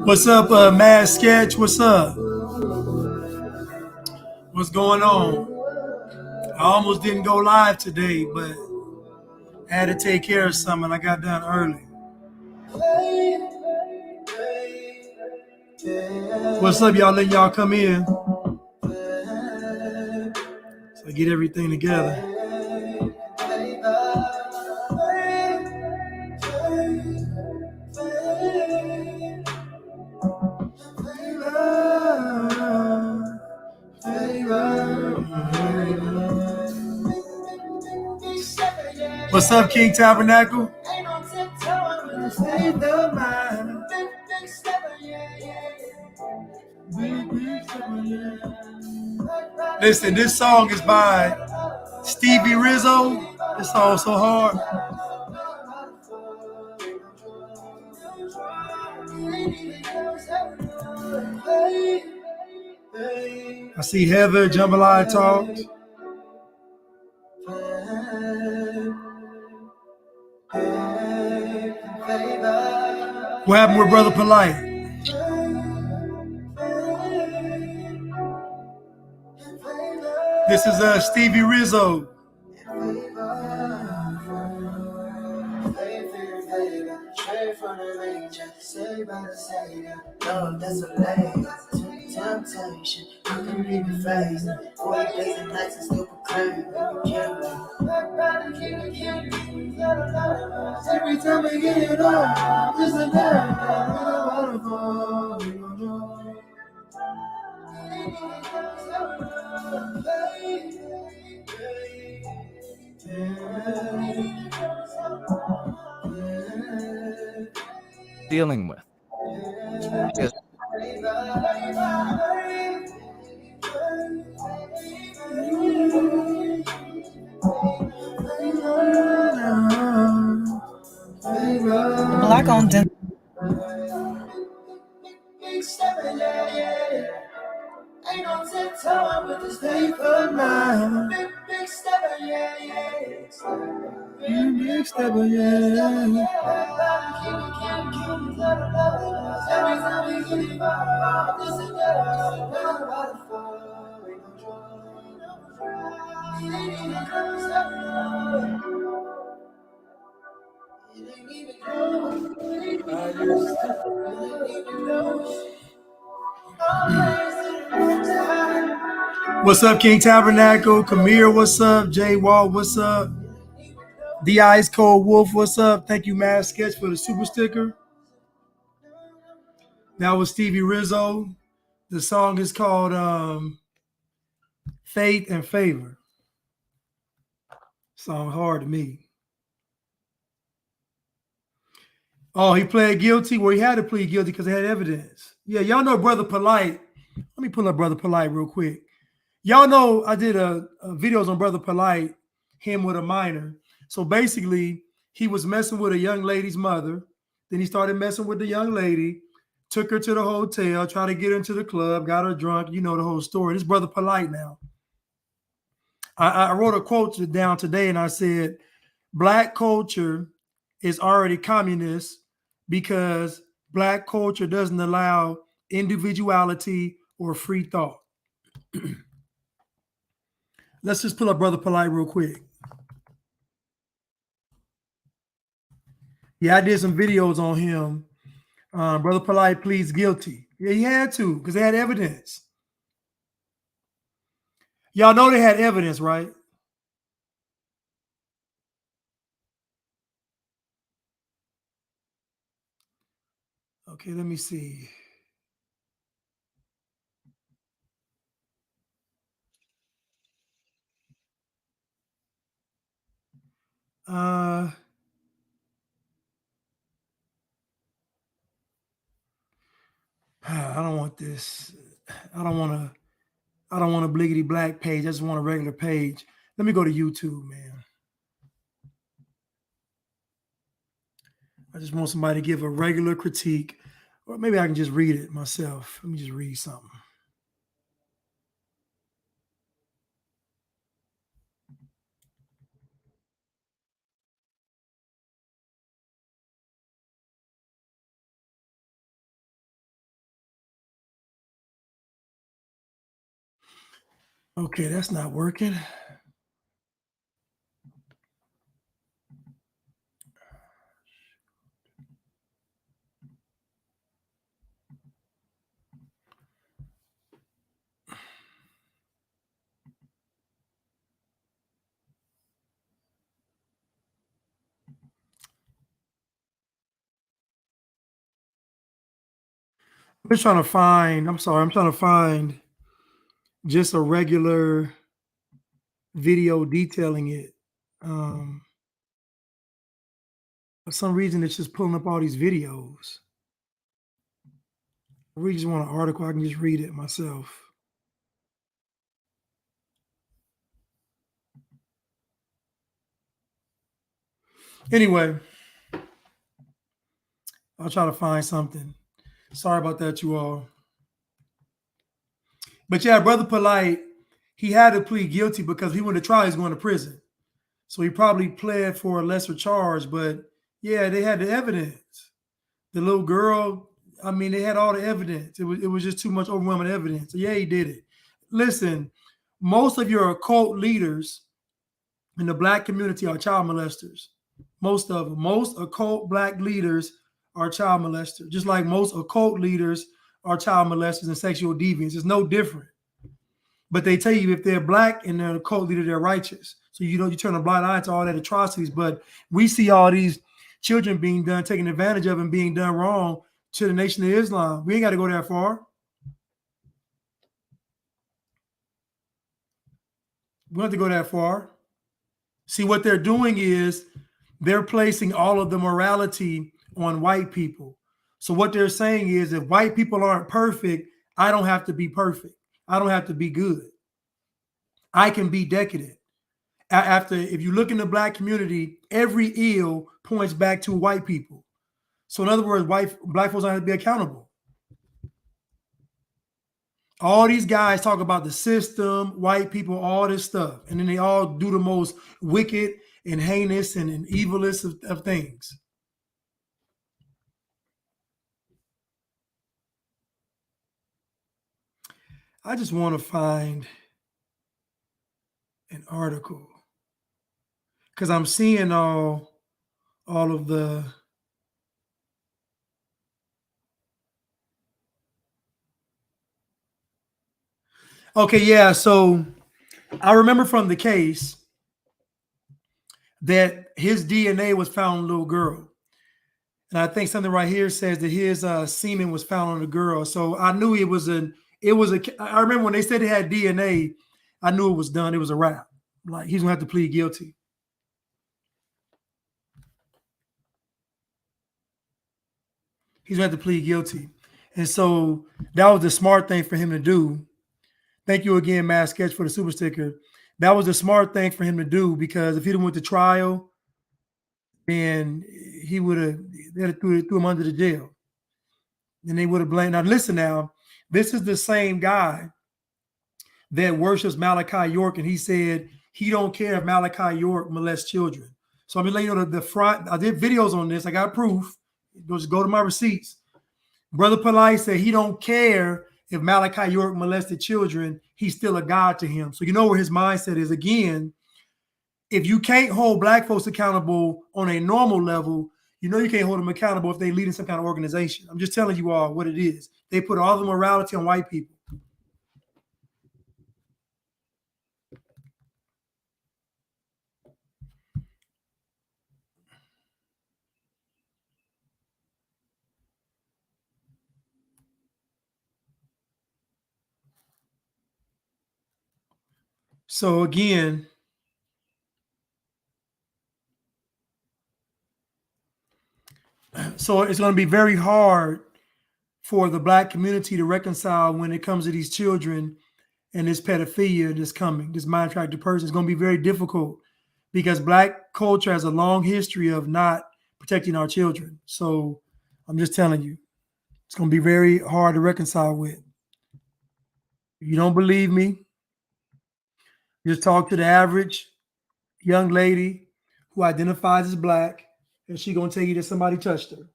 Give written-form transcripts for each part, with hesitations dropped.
What's up, Mad Sketch? What's up? What's going on? I almost didn't go live today, but I had to take care of something. I got done early. What's up, y'all? Letting y'all come in. So I get everything together. What's up, King Tabernacle? Listen, this song is by Stevie Rizzo. This song's so hard. I see Heather, Jambalaya Talks. What happened with Brother Polite? This is Stevie Rizzo. Temptation, I can leave your face. 40 days and nights and still proclaim. Every time I get it on, there's a dealing with. Yes. Black on dental. Ain't no tiptoeing with this paper now. Big stepper, yeah. Big stepper, yeah. Every time we get involved, this is What's up, King Tabernacle? Kamir, what's up? Jay Wall, what's up? The Ice Cold Wolf, what's up? Thank you, Mad Sketch, for the super sticker. That was Stevie Rizzo. The song is called Faith and Favor. Song hard to me. Oh, he pled guilty? Well, he had to plead guilty because he had evidence. Yeah, y'all know Brother Polite. Let me pull up Brother Polite real quick. Y'all know I did a videos on Brother Polite, him with a minor. So basically, he was messing with a young lady's mother. Then he started messing with the young lady, took her to the hotel, tried to get her into the club, got her drunk. You know the whole story. This Brother Polite now. I wrote a quote down today and I said, Black culture is already communist because Black culture doesn't allow individuality or free thought. Let's just pull up Brother Polite real quick. Yeah, I did some videos on him. Brother Polite pleads guilty. Yeah, he had to because they had evidence. Y'all know they had evidence, right? Okay, let me see. I don't want this. I don't want a bliggity black page. I just want a regular page. Let me go to YouTube, man. I just want somebody to give a regular critique, or maybe I can just read it myself. Let me just read something. Okay, that's not working. I'm just trying to find, I'm sorry, I'm trying to find just a regular video detailing it. Um, for some reason, it's just pulling up all these videos. I really just want an article. I can just read it myself. Anyway, I'll try to find something. Sorry about that, you all. But yeah, Brother Polite, he had to plead guilty because he went to trial, he's going to prison. So he probably pled for a lesser charge. But yeah, they had the evidence. The little girl, I mean, they had all the evidence. It was just too much overwhelming evidence. So yeah, he did it. Listen, most of your occult leaders in the black community are child molesters. Most of them. Most occult black leaders are child molesters, just like most occult leaders are child molesters and sexual deviants. It's no different. But they tell you if they're black and they're a cult leader, they're righteous. So you turn a blind eye to all that atrocities. But we see all these children being done, taken advantage of, and being done wrong to the Nation of Islam. We ain't got to go that far. We don't have to go that far. See, what they're doing is they're placing all of the morality on white people. So what they're saying is if white people aren't perfect, I don't have to be perfect. I don't have to be good. I can be decadent. After, if you look in the black community, every ill points back to white people. So in other words, black folks don't have to be accountable. All these guys talk about the system, white people, all this stuff, and then they all do the most wicked and heinous and evilest of things. I just want to find an article because I'm seeing all of the. Okay, yeah. So I remember from the case that his DNA was found on a little girl. And I think something right here says that his semen was found on a girl. So I knew it was I remember when they said they had DNA, I knew it was done. It was a wrap. Like he's gonna have to plead guilty. He's gonna have to plead guilty. And so that was the smart thing for him to do. Thank you again, Mass Sketch, for the super sticker. That was the smart thing for him to do because if he'd have went to trial, then he would have threw him under the jail. And they would have blamed. Now listen now, this is the same guy that worships Malachi York, and he said he don't care if Malachi York molests children. So I'm gonna let you know the front. I did videos on this. I got proof. Just go to my receipts. Brother Polite said he don't care if Malachi York molested children. He's still a God to him. So you know where his mindset is. Again, if you can't hold black folks accountable on a normal level, you know you can't hold them accountable if they lead in some kind of organization. I'm just telling you all what it is. They put all the morality on white people. So again, so it's going to be very hard for the black community to reconcile when it comes to these children and this pedophilia that's coming, this mind tracted person. It's going to be very difficult because black culture has a long history of not protecting our children. So I'm just telling you, it's going to be very hard to reconcile with. If you don't believe me, just talk to the average young lady who identifies as black, and she's going to tell you that somebody touched her.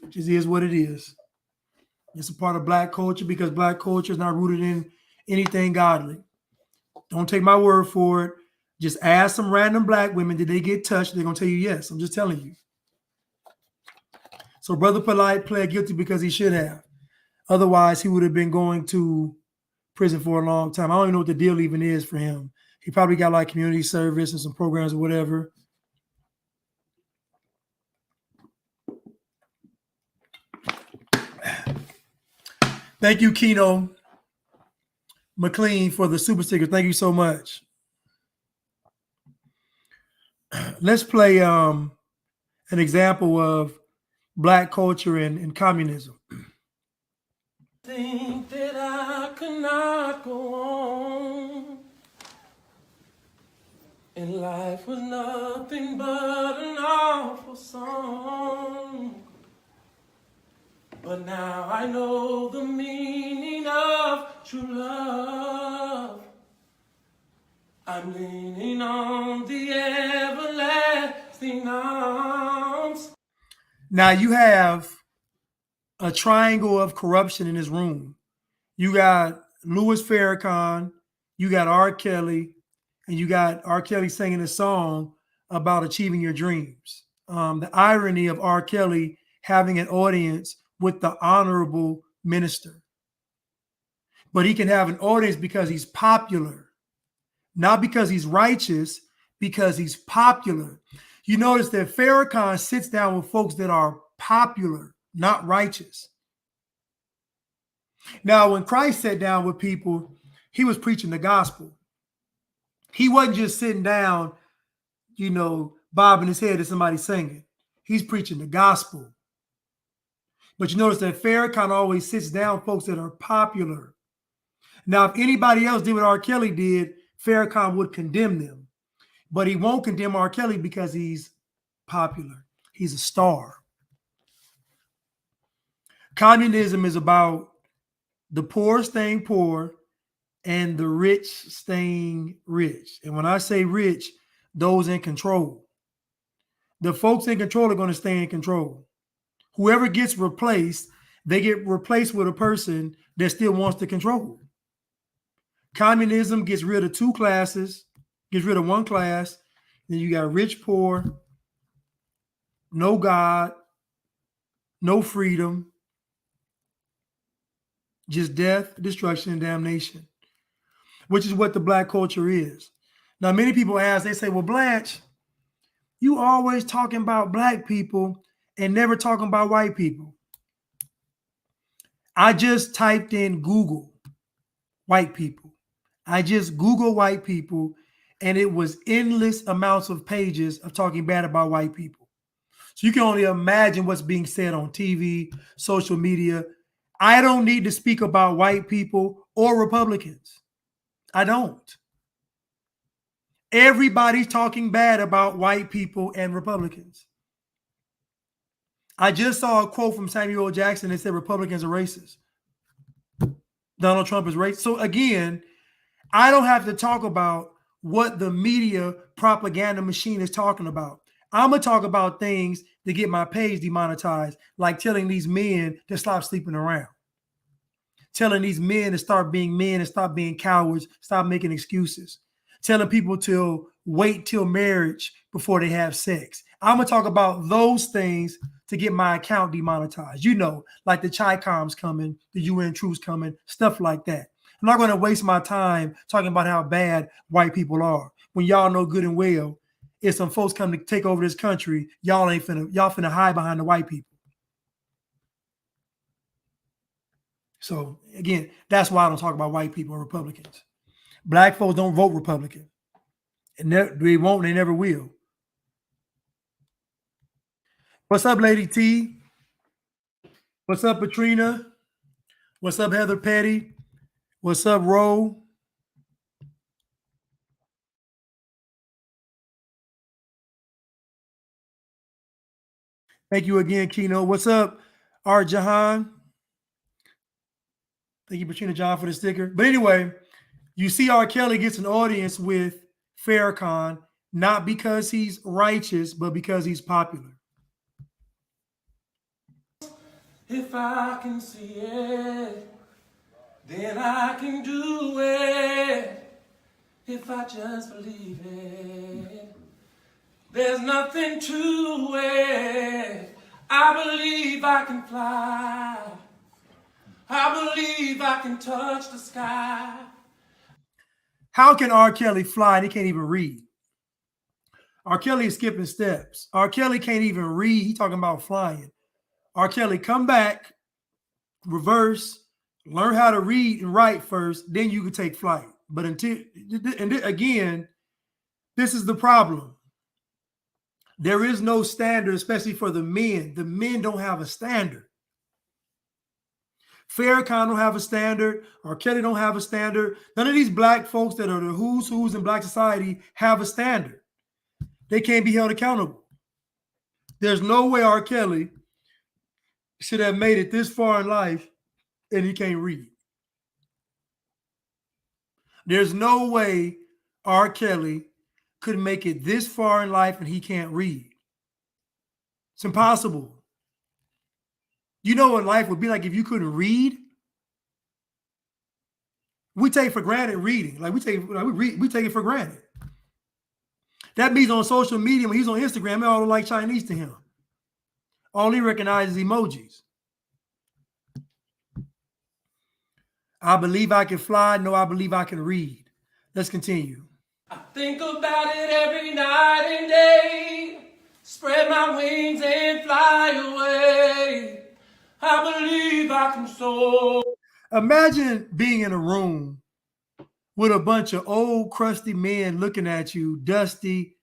It just is what it is. It's a part of black culture because black culture is not rooted in anything godly. Don't take my word for it. Just ask some random black women, did they get touched? They're going to tell you yes. I'm just telling you. So Brother Polite pled guilty because he should have. Otherwise, he would have been going to prison for a long time. I don't even know what the deal even is for him. He probably got like community service and some programs or whatever. Thank you, Keno McLean, for the super sticker. Thank you so much. Let's play an example of black culture and communism. Think that I could not go on, and life was nothing but an awful song. But now I know the meaning of true love. I'm leaning on the everlasting arms. Now you have a triangle of corruption in this room. You got Louis Farrakhan, you got R. Kelly, and you got R. Kelly singing a song about achieving your dreams. The irony of R. Kelly having an audience with the honorable minister. But he can have an audience because he's popular, not because he's righteous, because he's popular. You notice that Farrakhan sits down with folks that are popular, not righteous. Now, when Christ sat down with people, he was preaching the gospel. He wasn't just sitting down, bobbing his head at somebody singing. He's preaching the gospel. But you notice that Farrakhan always sits down folks that are popular. Now, if anybody else did what R. Kelly did, Farrakhan would condemn them. But he won't condemn R. Kelly because he's popular. He's a star. Communism is about the poor staying poor and the rich staying rich. And when I say rich, those in control. The folks in control are going to stay in control. Whoever gets replaced, they get replaced with a person that still wants to control. Communism gets rid of two classes, gets rid of one class. Then you got rich, poor, no God, no freedom, just death, destruction, and damnation, which is what the black culture is. Now, many people ask, they say, well, Blanche, you always talking about black people and never talking about white people. I just typed in Google white people. I just Googled white people, and it was endless amounts of pages of talking bad about white people. So you can only imagine what's being said on TV, social media. I don't need to speak about white people or Republicans. I don't. Everybody's talking bad about white people and Republicans. I just saw a quote from Samuel L. Jackson that said Republicans are racist. Donald Trump is racist. So again, I don't have to talk about what the media propaganda machine is talking about. I'm going to talk about things to get my page demonetized, like telling these men to stop sleeping around. Telling these men to start being men and stop being cowards, stop making excuses. Telling people to wait till marriage before they have sex. I'm going to talk about those things to get my account demonetized. Like the Chi-Coms coming, the UN troops coming, stuff like that. I'm not going to waste my time talking about how bad white people are when y'all know good and well if some folks come to take over this country, y'all finna hide behind the white people. So again, that's why I don't talk about white people or Republicans. Black folks don't vote Republican. And they won't, they never will. What's up, Lady T? What's up, Patrina? What's up, Heather Petty? What's up, Ro? Thank you again, Keno. What's up, Art Jahan? Thank you, Patrina John, for the sticker. But anyway, you see R. Kelly gets an audience with Farrakhan, not because he's righteous, but because he's popular. If I can see it, then I can do it. if I just believe it. There's nothing to it. I believe I can fly. I believe I can touch the sky. How can R. Kelly fly and he can't even read? R. Kelly is skipping steps. R. Kelly can't even read. He's talking about flying. R. Kelly, come back, reverse, learn how to read and write first, then you can take flight. But again, this is the problem. There is no standard, especially for the men. The men don't have a standard. Farrakhan don't have a standard. R. Kelly don't have a standard. None of these black folks that are the who's in black society have a standard. They can't be held accountable. There's no way R. Kelly should have made it this far in life and he can't read. There's no way R. Kelly could make it this far in life and he can't read. It's impossible. You know what life would be like if you couldn't read? We take for granted reading. Like we take it for granted. That means on social media, when he's on Instagram, they all look like Chinese to him. All he recognizes emojis. I believe I can fly. No, I believe I can read. Let's continue. I think about it every night and day. Spread my wings and fly away. I believe I can soar. Imagine being in a room with a bunch of old, crusty men looking at you, dusty.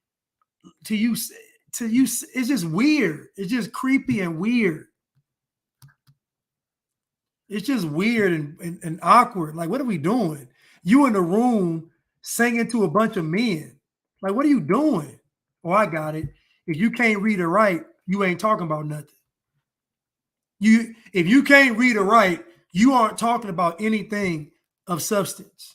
To you, it's just weird. It's just creepy and weird. It's just weird and awkward. Like, what are we doing? You in the room singing to a bunch of men. Like, what are you doing? Oh, I got it. If you can't read or write, you ain't talking about nothing. If you can't read or write, you aren't talking about anything of substance.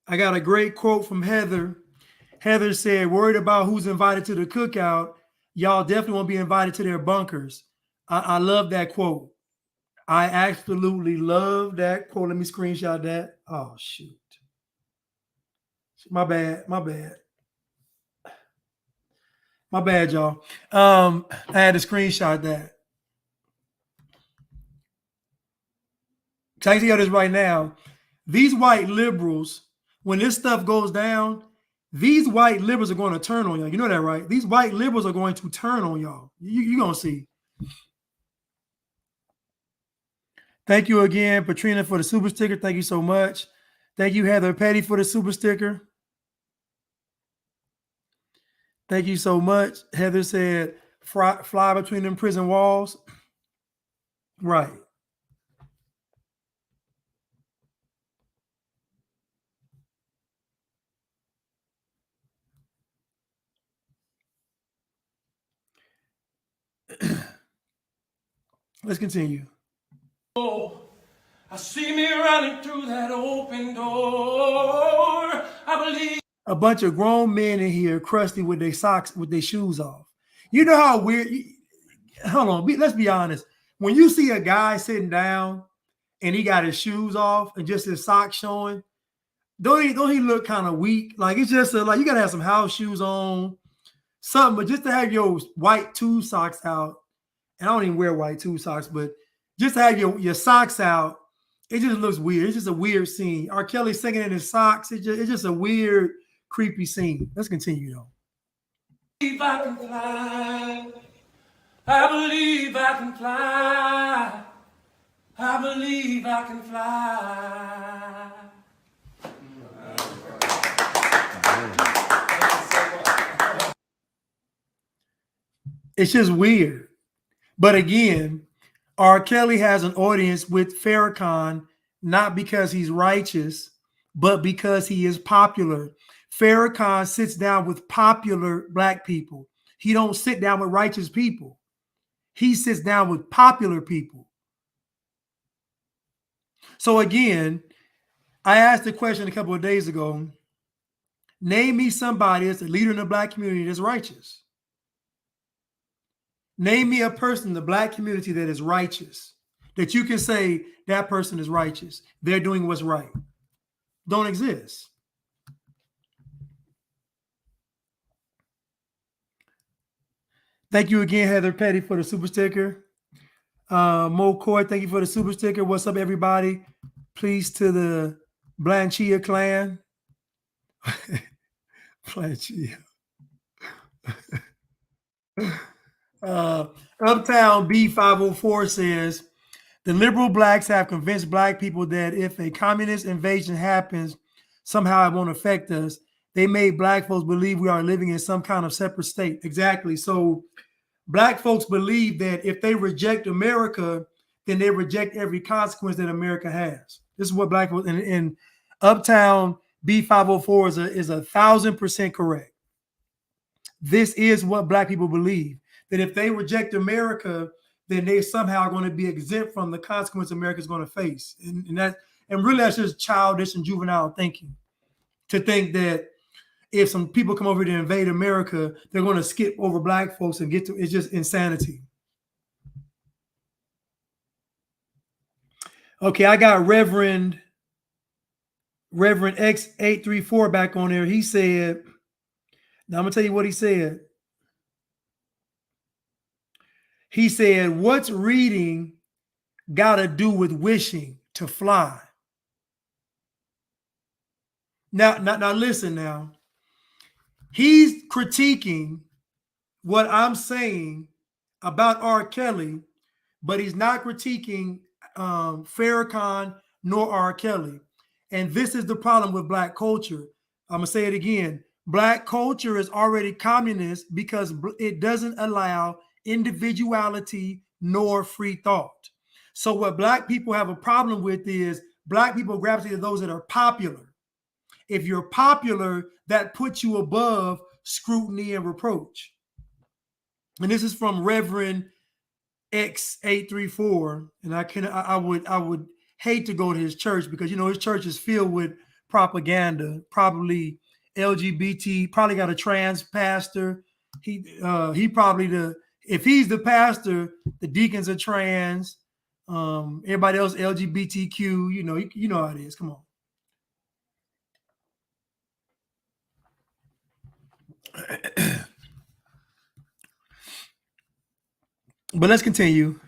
I got a great quote from Heather. Heather said, worried about who's invited to the cookout, y'all definitely won't be invited to their bunkers. I love that quote. I absolutely love that quote. Let me screenshot that. Oh, shoot. My bad, y'all. I had to screenshot that. So I can tell you this right now. These white liberals, when this stuff goes down, these white liberals are going to turn on y'all. You know that, right? These white liberals are going to turn on y'all. You're going to see. Thank you again, Patrina, for the super sticker. Thank you so much. Thank you, Heather Petty, for the super sticker. Thank you so much. Heather said, fly between them prison walls. Right. Let's continue. Oh, I see me running through that open door. I believe. A bunch of grown men in here, crusty with their socks, with their shoes off. You know how weird. Hold on. Let's be honest. When you see a guy sitting down and he got his shoes off and just his socks showing, don't he look kind of weak? Like it's just like you gotta have some house shoes on, something. But just to have your white tube socks out, and I don't even wear white tube socks, but just to have your socks out, it just looks weird. It's just a weird scene. R. Kelly singing in his socks. It's just a weird, creepy scene. Let's continue though. I can fly. I believe I can fly. I believe I can fly. It's just weird. But again, R. Kelly has an audience with Farrakhan, not because he's righteous, but because he is popular. Farrakhan sits down with popular black people. He don't sit down with righteous people. He sits down with popular people. So again, I asked the question a couple of days ago, Name me somebody that's a leader in the black community that's righteous. Name me a person in the black community that is righteous, that you can say that person is righteous. They're doing what's right. Don't exist. Thank you again, Heather Petty, for the super sticker. Mo Coy, thank you for the super sticker. What's up, everybody? Please to the Blanchia clan. Blanchia. Uptown B504 says, the liberal blacks have convinced black people that if a communist invasion happens, somehow it won't affect us. They made black folks believe we are living in some kind of separate state. Exactly. So black folks believe that if they reject America, then they reject every consequence that America has. This is what black folks, and Uptown B504 is 1,000% correct. This is what black people believe, that if they reject America, then they somehow are going to be exempt from the consequence America is going to face. And really that's just childish and juvenile thinking, to think that if some people come over to invade America, they're going to skip over black folks and get to, it's just insanity. Okay, I got Reverend X834 back on there. He said, now I'm going to tell you what he said. He said, what's reading got to do with wishing to fly? Now, listen now. He's critiquing what I'm saying about R. Kelly, but he's not critiquing Farrakhan nor R. Kelly. And this is the problem with black culture. I'm going to say it again. Black culture is already communist because it doesn't allow individuality nor free thought. So what black people have a problem with is black people gravitate to those that are popular. If you're popular, that puts you above scrutiny and reproach. And this is from Reverend X834. And I would hate to go to his church because, you know, his church is filled with propaganda, probably LGBT, probably got a trans pastor. He probably if he's the pastor, the deacons are trans. Everybody else LGBTQ. You know how it is. Come on. But let's continue.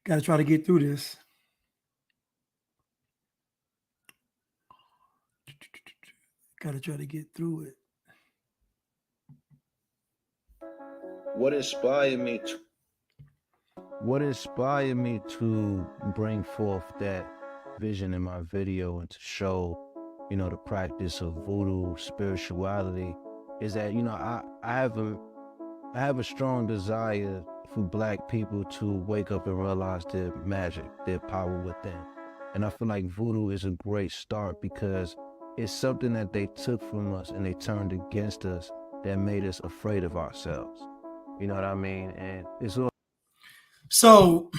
Got to try to get through this. Got to try to get through it. What inspired me to bring forth that vision in my video and to show, you know, the practice of voodoo spirituality is that, you know, I have a strong desire for black people to wake up and realize their magic, their power within. And I feel like voodoo is a great start because it's something that they took from us and they turned against us that made us afraid of ourselves. You know what I mean? And it's all. So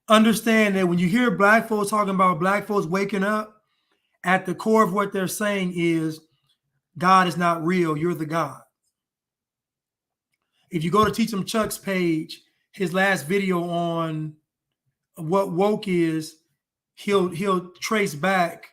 understand that when you hear black folks talking about black folks waking up, at the core of what they're saying is God is not real. You're the God. If you go to Teach 'em Chuck's page, his last video on what woke is, he'll trace back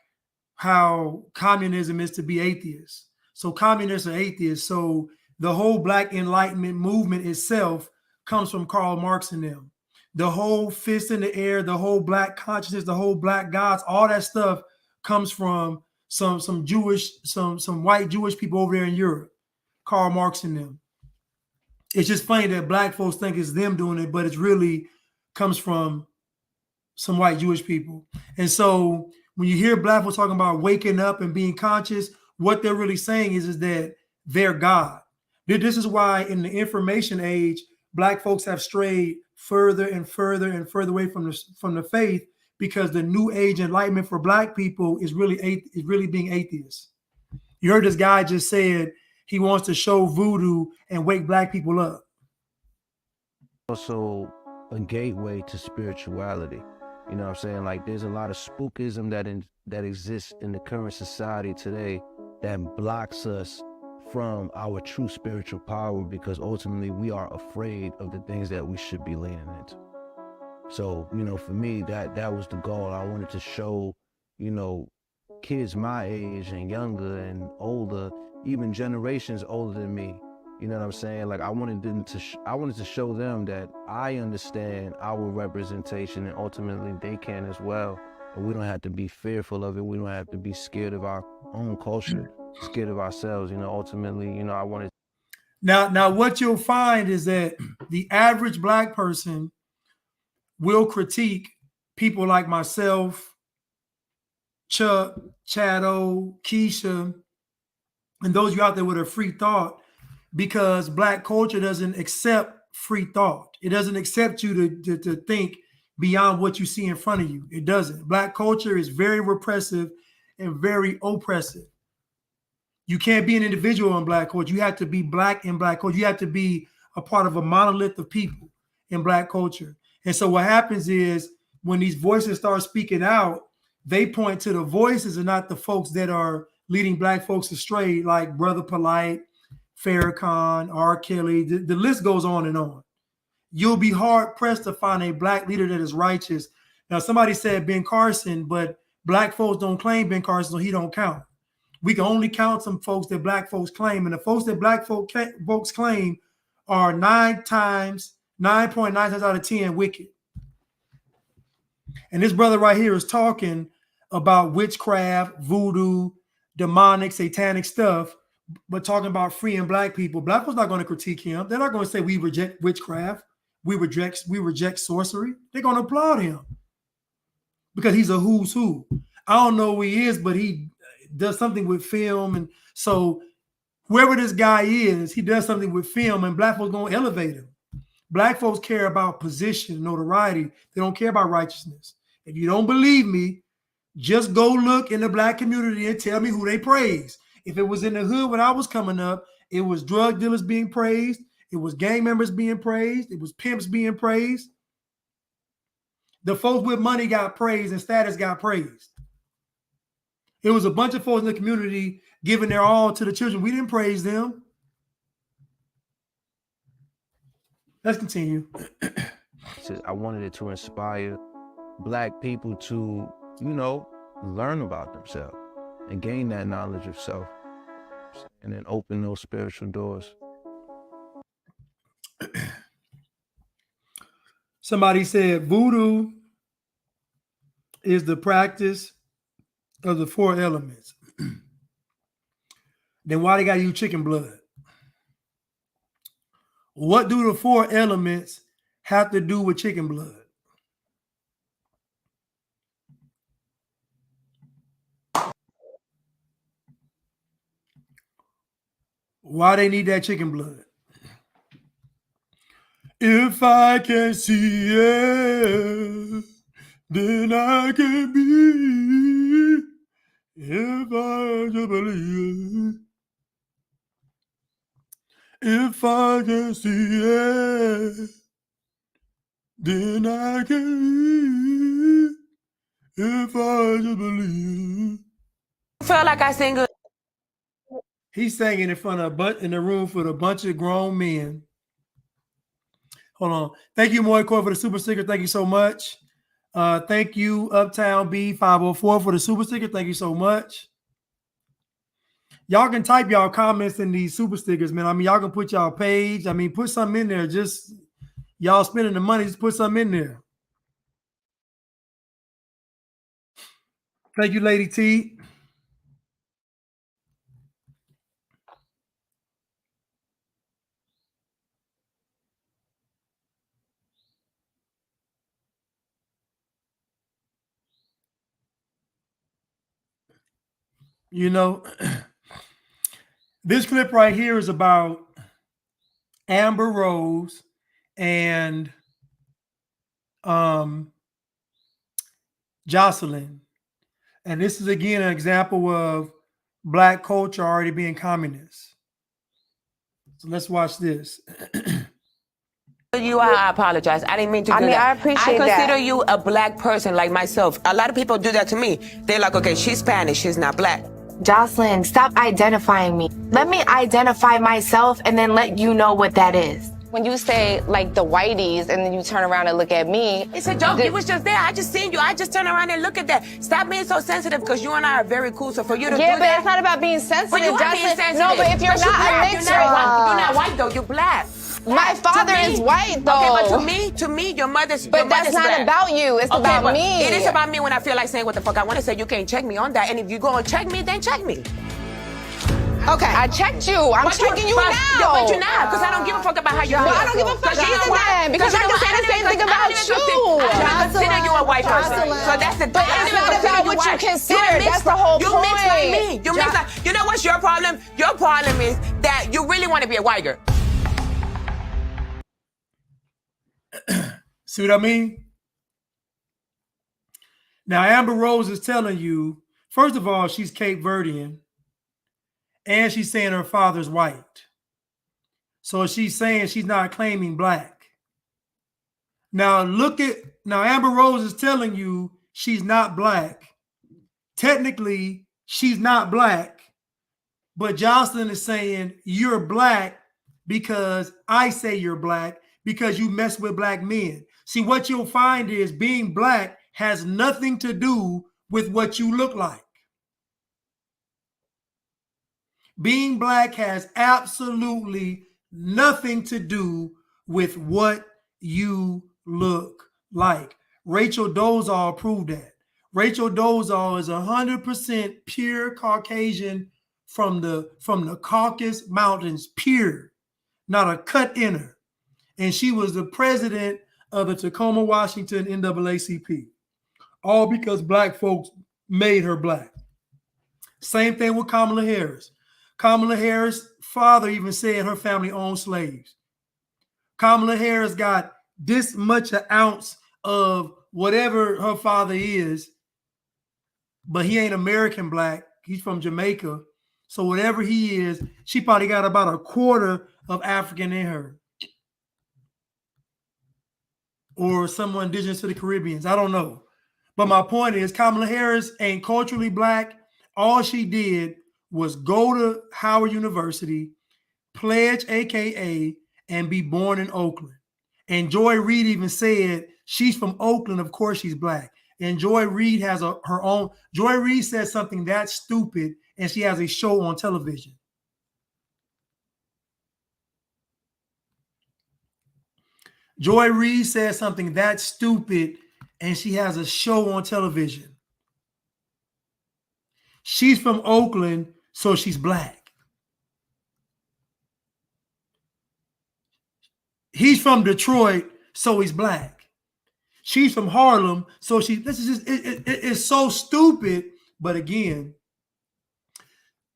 how communism is to be atheist. So communists are atheists. So the whole Black Enlightenment movement itself comes from Karl Marx and them. The whole fist in the air, the whole black consciousness, the whole black gods, all that stuff comes from some white Jewish people over there in Europe, Karl Marx and them. It's just funny that black folks think it's them doing it, but it really comes from some white Jewish people. And so when you hear black folks talking about waking up and being conscious, what they're really saying is that they're God. This is why in the information age, black folks have strayed further and further and further away from the faith, because the new age enlightenment for black people is really being atheist. You heard this guy just said he wants to show voodoo and wake black people up. Also a gateway to spirituality. You know what I'm saying? Like there's a lot of spookism that exists in the current society today that blocks us from our true spiritual power, because ultimately we are afraid of the things that we should be leaning into. So, you know, for me, that was the goal. I wanted to show, you know, kids my age and younger and older, even generations older than me, you know what I'm saying? Like I wanted to show them that I understand our representation, and ultimately they can as well. And we don't have to be fearful of it. We don't have to be scared of our own culture, scared of ourselves. You know, ultimately, you know, I wanted. Now what you'll find is that the average Black person will critique people like myself, Chuck, Chado, Keisha, and those of you out there with a free thought, because Black culture doesn't accept free thought. It doesn't accept you to think beyond what you see in front of you. It doesn't. Black culture is very repressive and very oppressive. You can't be an individual in Black culture. You have to be Black in Black culture. You have to be a part of a monolith of people in Black culture. And so what happens is when these voices start speaking out, they point to the voices and not the folks that are leading Black folks astray, like Brother Polite, Farrakhan, R. Kelly. The list goes on and on. You'll be hard pressed to find a Black leader that is righteous. Now, somebody said Ben Carson, but Black folks don't claim Ben Carson, so he don't count. We can only count some folks that Black folks claim, and the folks that Black folks claim are 9.9 times out of 10 wicked. And this brother right here is talking about witchcraft, voodoo, demonic, satanic stuff, but talking about freeing Black people. Black folks not going to critique him. They're not going to say we reject witchcraft, we reject sorcery. They're going to applaud him because he's a who's who. I don't know who he is, but he does something with film. And so whoever this guy is, he does something with film, and Black folks going to elevate him. Black folks care about position, notoriety. They don't care about righteousness. If you don't believe me, just go look in the Black community and tell me who they praise. If it was in the hood when I was coming up, it was drug dealers being praised. It was gang members being praised. It was pimps being praised. The folks with money got praised and status got praised. It was a bunch of folks in the community giving their all to the children. We didn't praise them. Let's continue. I wanted it to inspire Black people to, you know, learn about themselves and gain that knowledge of self, and then open those spiritual doors. Somebody said voodoo is the practice of the 4 elements. Then why they got to use chicken blood? What do the 4 elements have to do with chicken blood? Why they need that chicken blood? If I can see it, then I can be. If I can believe, if I can see it, then I can be. If I just believe. I feel like I sing good. He's singing in front of in a room for a bunch of grown men. Hold on. Thank you, Moycoy, for the super sticker. Thank you so much. Thank you, Uptown B504, for the super sticker. Thank you so much. Y'all can type y'all comments in these super stickers, man. I mean, y'all can put y'all page. I mean, put something in there. Just y'all spending the money, just put something in there. Thank you, Lady T. You know, this clip right here is about Amber Rose and Jocelyn. And this is, again, an example of Black culture already being communist. So let's watch this. You are, I apologize. I didn't mean to do that. I appreciate that. I consider you a Black person like myself. A lot of people do that to me. They're like, okay, she's Spanish, she's not Black. Jocelyn, stop identifying me. Let me identify myself and then let you know what that is. When you say, like, the whiteys, and then you turn around and look at me. It's a joke. You was just there. I just seen you. I just turned around and look at that. Stop being so sensitive, because you and I are very cool. So for you to do Yeah, but that, it's not about being sensitive, but you are being Jocelyn. sensitive. No, but if you're But not black. a mixed You're not white. race. You're not white, though. You're black. My father is white, though. Okay, but to me, your mother's But that's not black. about you. It's Okay, about but me. It is about me when I feel like saying what the fuck I want to say. You can't check me on that. And if you go and check me, then check me. Okay. I checked you. I'm checking you now. But you're not, because I don't give a fuck about how you feel. Well, I don't give a fuck either then, because I can say the same thing about you. I don't consider you a white person. So that's the thing. But it's not about what you consider. That's the whole point. You mix like me. You mix like, you know what's your problem? Your problem is that you really want to be a white girl. See what I mean? Now, Amber Rose is telling you, first of all, she's Cape Verdean, and she's saying her father's white. So she's saying she's not claiming black. Now, Amber Rose is telling you she's not black. Technically, she's not black, but Jocelyn is saying you're black because I say you're black because you mess with black men. See, what you'll find is being black has nothing to do with what you look like. Being black has absolutely nothing to do with what you look like. Rachel Dolezal proved that. Rachel Dolezal is 100% pure Caucasian from the Caucasus Mountains, pure, not a cut in her. And she was the president of the Tacoma, Washington NAACP. All because black folks made her black. Same thing with Kamala Harris. Kamala Harris' father even said her family owned slaves. Kamala Harris got this much an ounce of whatever her father is, but he ain't American black. He's from Jamaica. So whatever he is, she probably got about a quarter of African in her. Or someone indigenous to the Caribbeans. I don't know. But my point is Kamala Harris ain't culturally black. All she did was go to Howard University, pledge AKA, and be born in Oakland. And Joy Reid even said she's from Oakland. Of course she's black. And Joy Reid has her own. Joy Reid said something that stupid, and she has a show on television. Joy Reid said something that stupid, and she has a show on television. She's from Oakland, so she's black. He's from Detroit, so he's black. She's from Harlem, so this is just, it's so stupid. But again,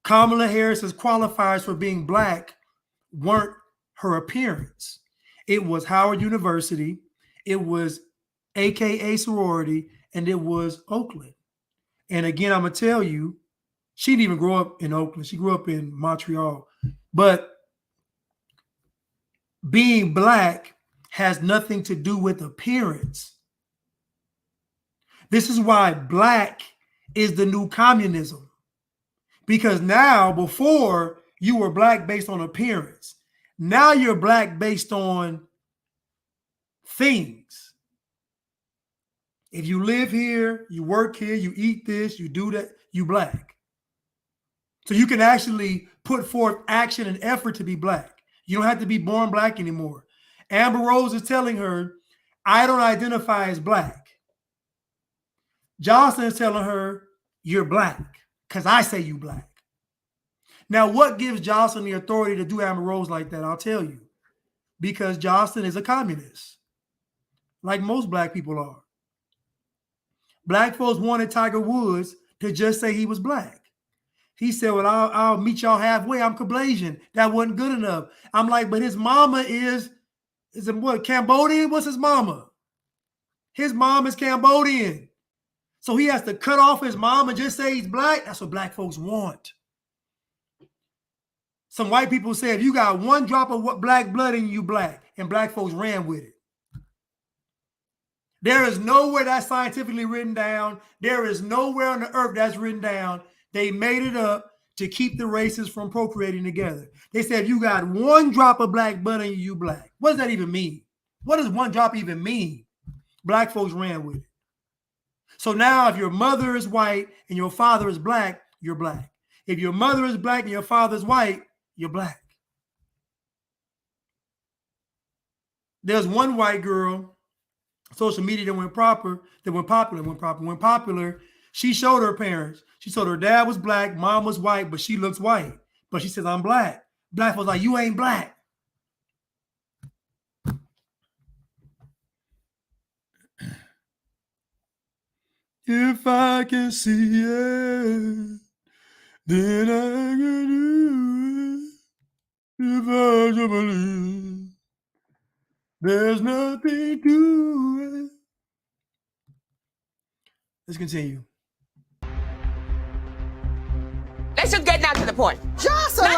Kamala Harris's qualifiers for being black weren't her appearance. It was Howard University, it was AKA sorority, and it was Oakland. And again, I'm going to tell you, she didn't even grow up in Oakland. She grew up in Montreal. But being black has nothing to do with appearance. This is why black is the new communism. Because now, before, you were black based on appearance. Now you're black based on things. If you live here, you work here, you eat this, you do that, you black. So you can actually put forth action and effort to be black. You don't have to be born black anymore. Amber Rose is telling her, I don't identify as black. Jocelyn is telling her, you're black because I say you black. Now, what gives Jocelyn the authority to do Amber Rose like that? I'll tell you. Because Jocelyn is a communist, like most black people are. Black folks wanted Tiger Woods to just say he was black. He said, well, I'll meet y'all halfway. I'm Caucasian. That wasn't good enough. I'm like, but his mama is it what, Cambodian? What's his mama? His mom is Cambodian. So he has to cut off his mom and just say he's black. That's what black folks want. Some white people say, if you got one drop of black blood in you, black. And black folks ran with it. There is nowhere that's scientifically written down. There is nowhere on the earth that's written down They made it up to keep the races from procreating together. They said if you got one drop of black blood in you black. What does that even mean? What does one drop even mean? Black folks ran with it. So now if your mother is white and your father is black, you're black. If your mother is black and your father is white, you're black. There's one white girl, social media that went popular. She showed her parents. She told her dad was black, mom was white, but she looks white. But she says, I'm black. Black was like, you ain't black. If I can see it, then I can do it. If I can believe, there's nothing to it. Let's continue. Let's just get down to the point. Jocelyn!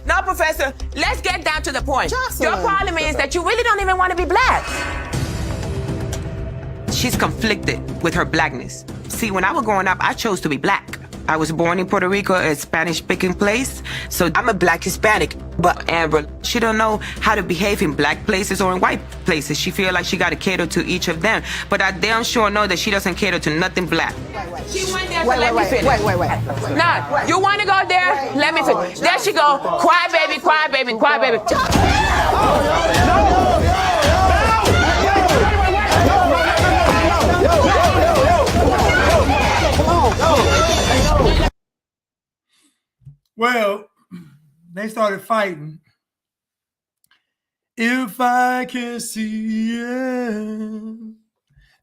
No, Professor. Let's get down to the point. Jocelyn. Your problem is that you really don't even want to be black. She's conflicted with her blackness. See, when I was growing up, I chose to be black. I was born in Puerto Rico, a Spanish-speaking place, so I'm a black Hispanic. But Amber, she don't know how to behave in black places or in white places. She feel like she got to cater to each of them. But I damn sure know that she doesn't cater to nothing black. She went there, so let me finish. Wait. Nah, you want to go there? Let me finish. There she go. Cry, baby, cry, baby, cry, baby. Well, they started fighting. If I can see it.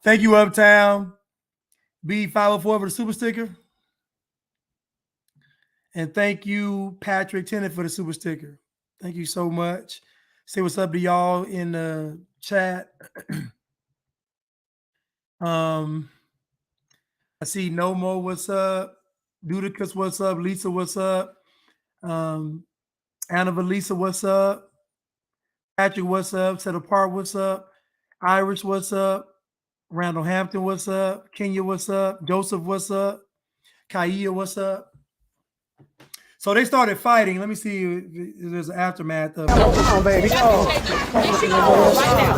Thank you, Uptown. B504 for the super sticker. And thank you, Patrick Tennant, for the super sticker. Thank you so much. Say what's up to y'all in the chat. I see No More, what's up? Dudicus, what's up? Lisa, what's up? Anna Valisa, what's up? Patrick, what's up? Set Apart, what's up? Irish, what's up? Randall Hampton, what's up? Kenya, what's up? Joseph, what's up? Kaia, what's up? So they started fighting. Let me see if there's an aftermath of it. Come on, baby. Go. There she goes right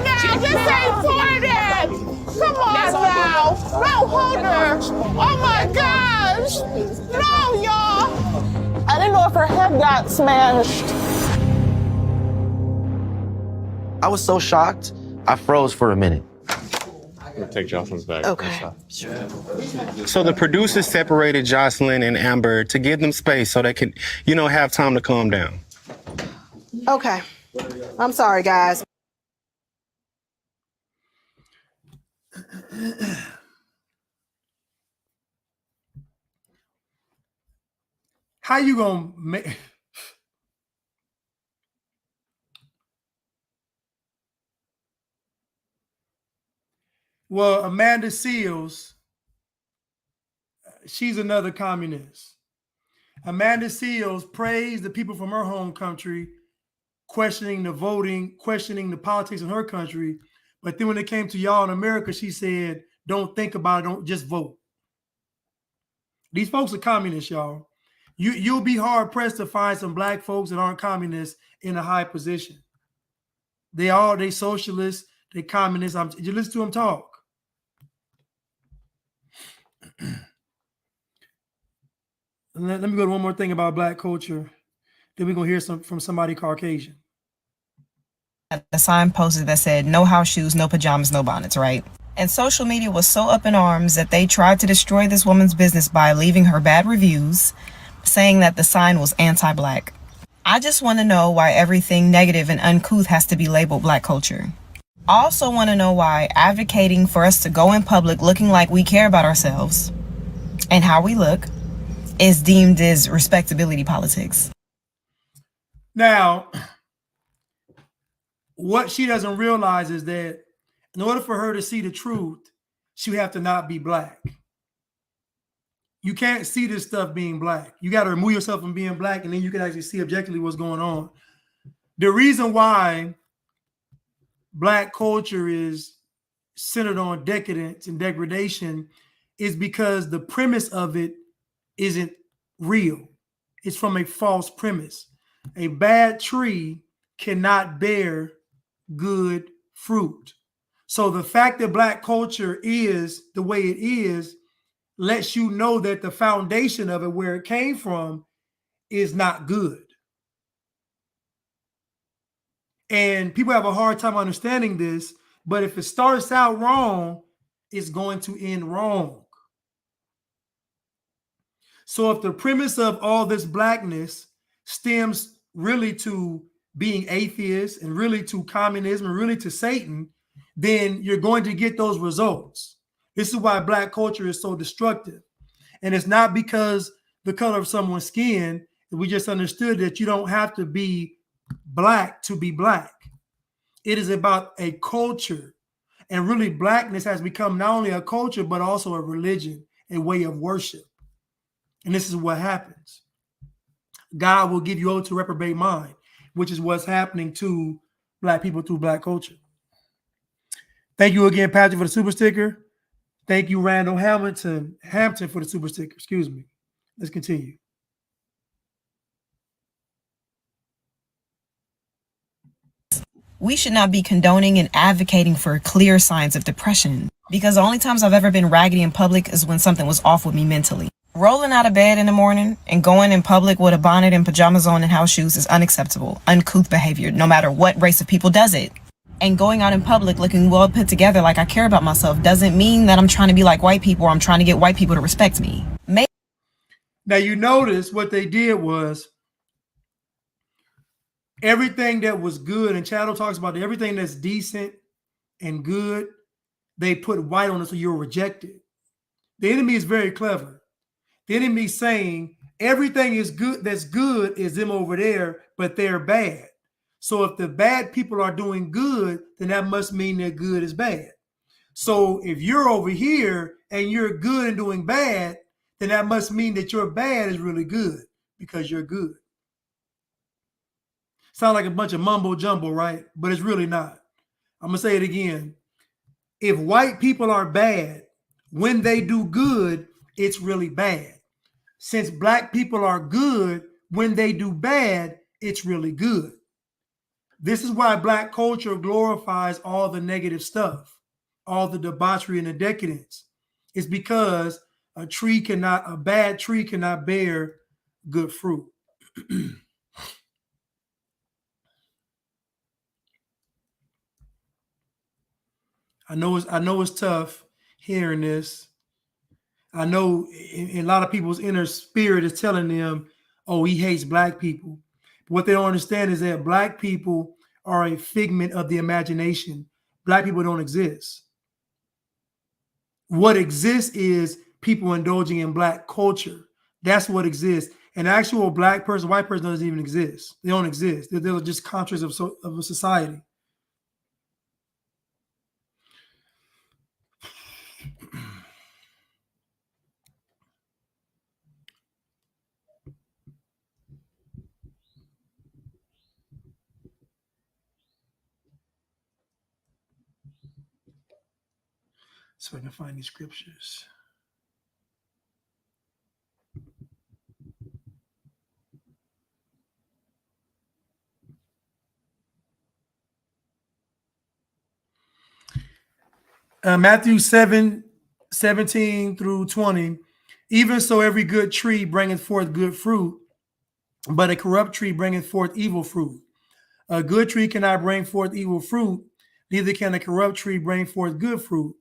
now. This ain't for them. Come on now. No, hold her. Oh my gosh. No, y'all. I didn't know if her head got smashed. I was so shocked, I froze for a minute. Take Jocelyn's bag. Okay. So the producers separated Jocelyn and Amber to give them space so they could, have time to calm down. Okay. I'm sorry, guys. How you gonna make? Well, Amanda Seals, she's another communist. Amanda Seals praised the people from her home country, questioning the voting, questioning the politics in her country. But then when it came to y'all in America, she said, don't think about it, don't just vote. These folks are communists, y'all. You'll be hard pressed to find some black folks that aren't communists in a high position. They socialists, they communists. You listen to them talk. Let me go to one more thing about black culture. Then we're gonna hear from somebody Caucasian. A sign posted that said, no house shoes, no pajamas, no bonnets, right? And social media was so up in arms that they tried to destroy this woman's business by leaving her bad reviews, saying that the sign was anti-black. I just want to know why everything negative and uncouth has to be labeled black culture. I also want to know why advocating for us to go in public looking like we care about ourselves and how we look is deemed as respectability politics. Now, what she doesn't realize is that in order for her to see the truth, she would have to not be black. You can't see this stuff being black. You got to remove yourself from being black, and then you can actually see objectively what's going on. The reason why black culture is centered on decadence and degradation is because the premise of it isn't real. It's from a false premise. A bad tree cannot bear good fruit. So the fact that Black culture is the way it is lets you know that the foundation of it, where it came from, is not good. And people have a hard time understanding this, but if it starts out wrong, it's going to end wrong. So if the premise of all this Blackness stems really to being atheist and really to communism and really to Satan, then you're going to get those results. This is why Black culture is so destructive. And it's not because the color of someone's skin. We just understood that you don't have to be Black to be Black. It is about a culture. And really, Blackness has become not only a culture, but also a religion, a way of worship. And this is what happens. God will give you over to reprobate mind, which is what's happening to Black people through Black culture. Thank you again, Patrick, for the super sticker. Thank you, Randall Hampton for the super sticker. Excuse me. Let's continue. We should not be condoning and advocating for clear signs of depression, because the only times I've ever been raggedy in public is when something was off with me mentally. Rolling out of bed in the morning and going in public with a bonnet and pajamas on and house shoes is unacceptable, uncouth behavior, no matter what race of people does it. And going out in public looking well put together like I care about myself doesn't mean that I'm trying to be like white people or I'm trying to get white people to respect me. Now you notice what they did was everything that was good, and Chattel talks about everything that's decent and good, they put white on it so you're rejected. The enemy is very clever. The enemy is saying everything is good that's good is them over there, but they're bad. So if the bad people are doing good, then that must mean that good is bad. So if you're over here and you're good and doing bad, then that must mean that your bad is really good because you're good. Sound like a bunch of mumbo jumbo, right? But it's really not. I'm going to say it again. If white people are bad, when they do good, it's really bad. Since Black people are good, when they do bad, it's really good. This is why Black culture glorifies all the negative stuff, all the debauchery and the decadence. It's because a bad tree cannot bear good fruit. I know it's tough hearing this. I know a lot of people's inner spirit is telling them, oh, he hates Black people. But what they don't understand is that Black people are a figment of the imagination. Black people don't exist. What exists is people indulging in Black culture. That's what exists. An actual Black person, white person doesn't even exist. They don't exist. They're just contras of a society. So I can find these scriptures. Matthew 7:17 through 20. Even so, every good tree bringeth forth good fruit, but a corrupt tree bringeth forth evil fruit. A good tree cannot bring forth evil fruit, neither can a corrupt tree bring forth good fruit.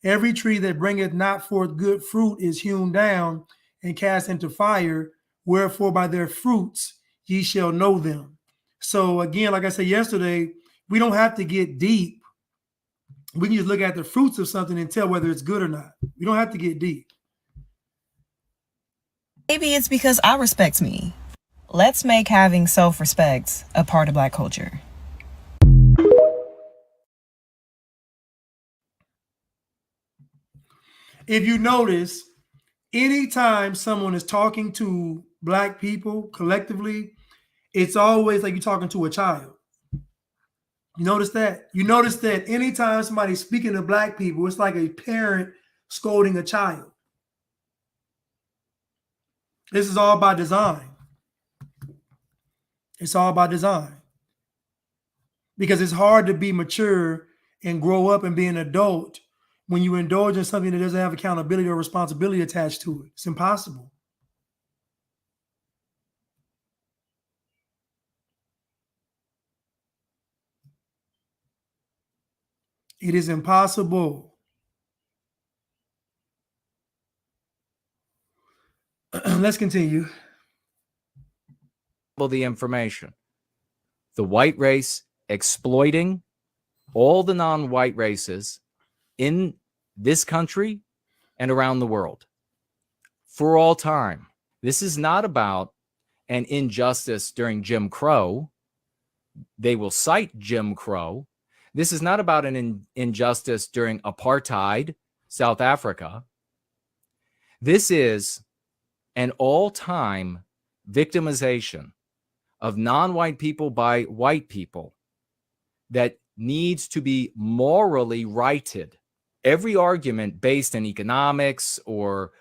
Every tree that bringeth not forth good fruit is hewn down and cast into fire, wherefore by their fruits ye shall know them. So again, like I said yesterday, we don't have to get deep. We can just look at the fruits of something and tell whether it's good or not. We don't have to get deep. Maybe it's because I respect me. Let's make having self-respect a part of Black culture. If you notice, anytime someone is talking to Black people collectively, it's always like you're talking to a child. You notice that? You notice that anytime somebody's speaking to Black people, it's like a parent scolding a child. This is all by design. It's all by design. Because it's hard to be mature and grow up and be an adult when you indulge in something that doesn't have accountability or responsibility attached to it. It's impossible. It is impossible. Let's continue. The information. The white race exploiting all the non-white races in this country and around the world for all time. This is not about an injustice during Jim Crow. They will cite Jim Crow. This is not about an injustice during apartheid, South Africa. This is an all-time victimization of non-white people by white people that needs to be morally righted. Every argument based in economics or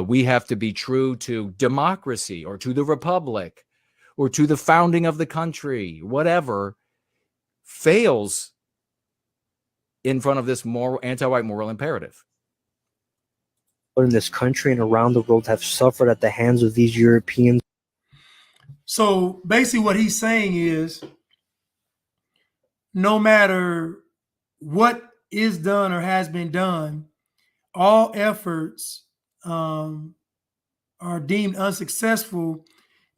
we have to be true to democracy or to the republic or to the founding of the country, whatever, fails in front of this moral, anti-white moral imperative. In this country and around the world have suffered at the hands of these Europeans. So basically what he's saying is no matter what is done or has been done, all efforts are deemed unsuccessful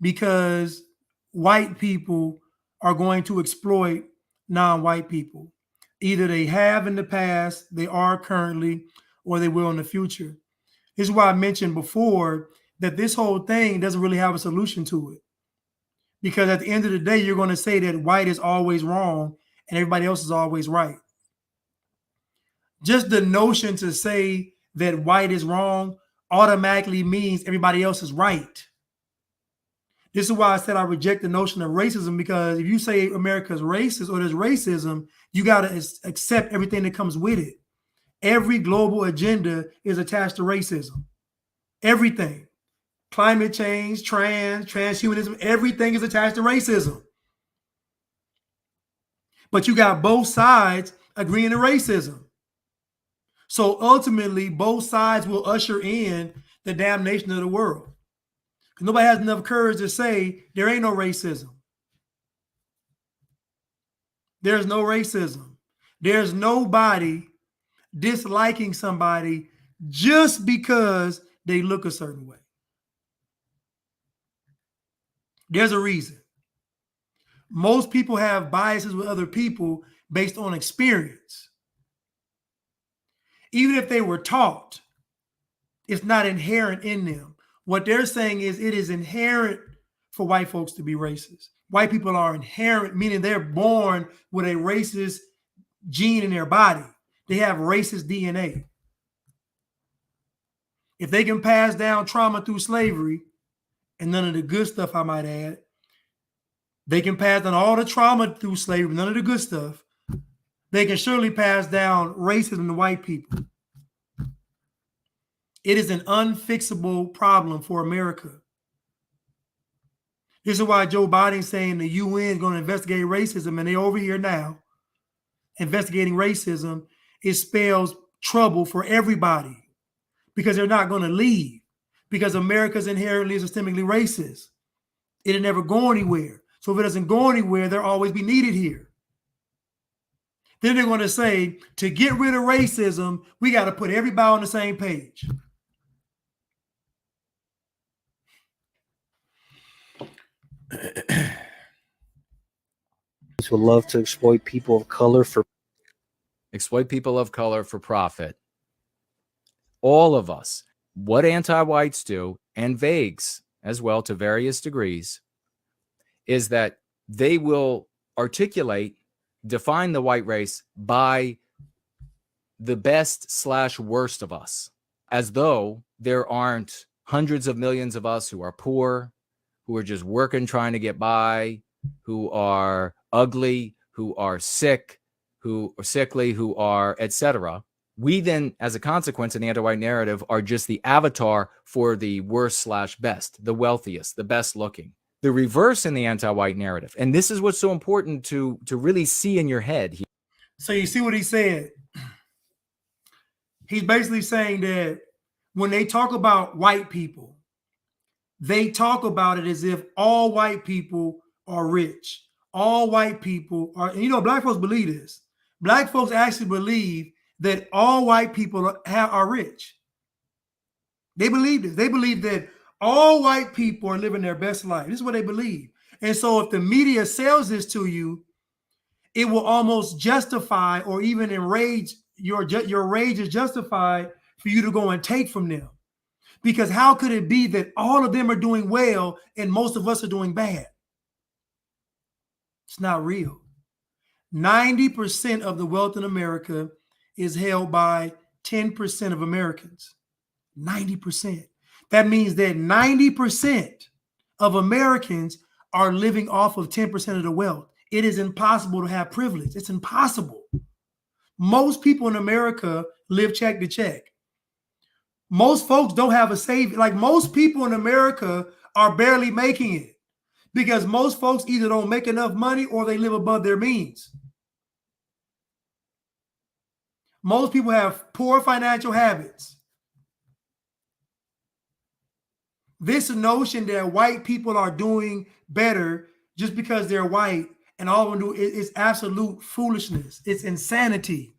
because white people are going to exploit non-white people. Either they have in the past, they are currently, or they will in the future. This is why I mentioned before that this whole thing doesn't really have a solution to it. Because at the end of the day, you're going to say that white is always wrong and everybody else is always right. Just the notion to say that white is wrong automatically means everybody else is right. This is why I said I reject the notion of racism, because if you say America's racist or there's racism, you got to accept everything that comes with it. Every global agenda is attached to racism. Everything. Climate change, transhumanism, everything is attached to racism. But you got both sides agreeing to racism. So ultimately, both sides will usher in the damnation of the world. Nobody has enough courage to say there ain't no racism. There's no racism. There's nobody disliking somebody just because they look a certain way. There's a reason. Most people have biases with other people based on experience. Even if they were taught, it's not inherent in them. What they're saying is it is inherent for white folks to be racist. White people are inherent, meaning they're born with a racist gene in their body. They have racist DNA. If they can pass down trauma through slavery, and none of the good stuff, I might add, they can pass down all the trauma through slavery, none of the good stuff, they can surely pass down racism to white people. It is an unfixable problem for America. This is why Joe Biden's saying the UN is going to investigate racism, and they're over here now investigating racism. It spells trouble for everybody because they're not going to leave, because America's inherently systemically racist. It'll never go anywhere. So if it doesn't go anywhere, they'll always be needed here. Then they're going to say, to get rid of racism, we got to put everybody on the same page. Would love to exploit people of color for profit. All of us, what anti-whites do, and vagues as well to various degrees, is that they will define the white race by the best/worst of us, as though there aren't hundreds of millions of us who are poor, who are just working, trying to get by, who are ugly, who are sick, who are sickly, who are etc. We then, as a consequence in the anti-white narrative, are just the avatar for the worst/best, the wealthiest, the best looking. The reverse in the anti-white narrative, and this is what's so important to really see in your head. So you see what he said? He's basically saying that when they talk about white people, they talk about it as if all white people are rich. All white people are, and you know, black folks believe this. Black folks actually believe that all white people are rich. They believe this. They believe that all white people are living their best life. This is what they believe. And so if the media sells this to you, it will almost justify or even enrage your rage is justified for you to go and take from them. Because how could it be that all of them are doing well and most of us are doing bad? It's not real. 90% of the wealth in America is held by 10% of Americans. 90%. That means that 90% of Americans are living off of 10% of the wealth. It is impossible to have privilege. It's impossible. Most people in America live check to check. Most folks don't have a savings. Like most people in America are barely making it because most folks either don't make enough money or they live above their means. Most people have poor financial habits. This notion that white people are doing better just because they're white and all of them do is absolute foolishness. It's insanity.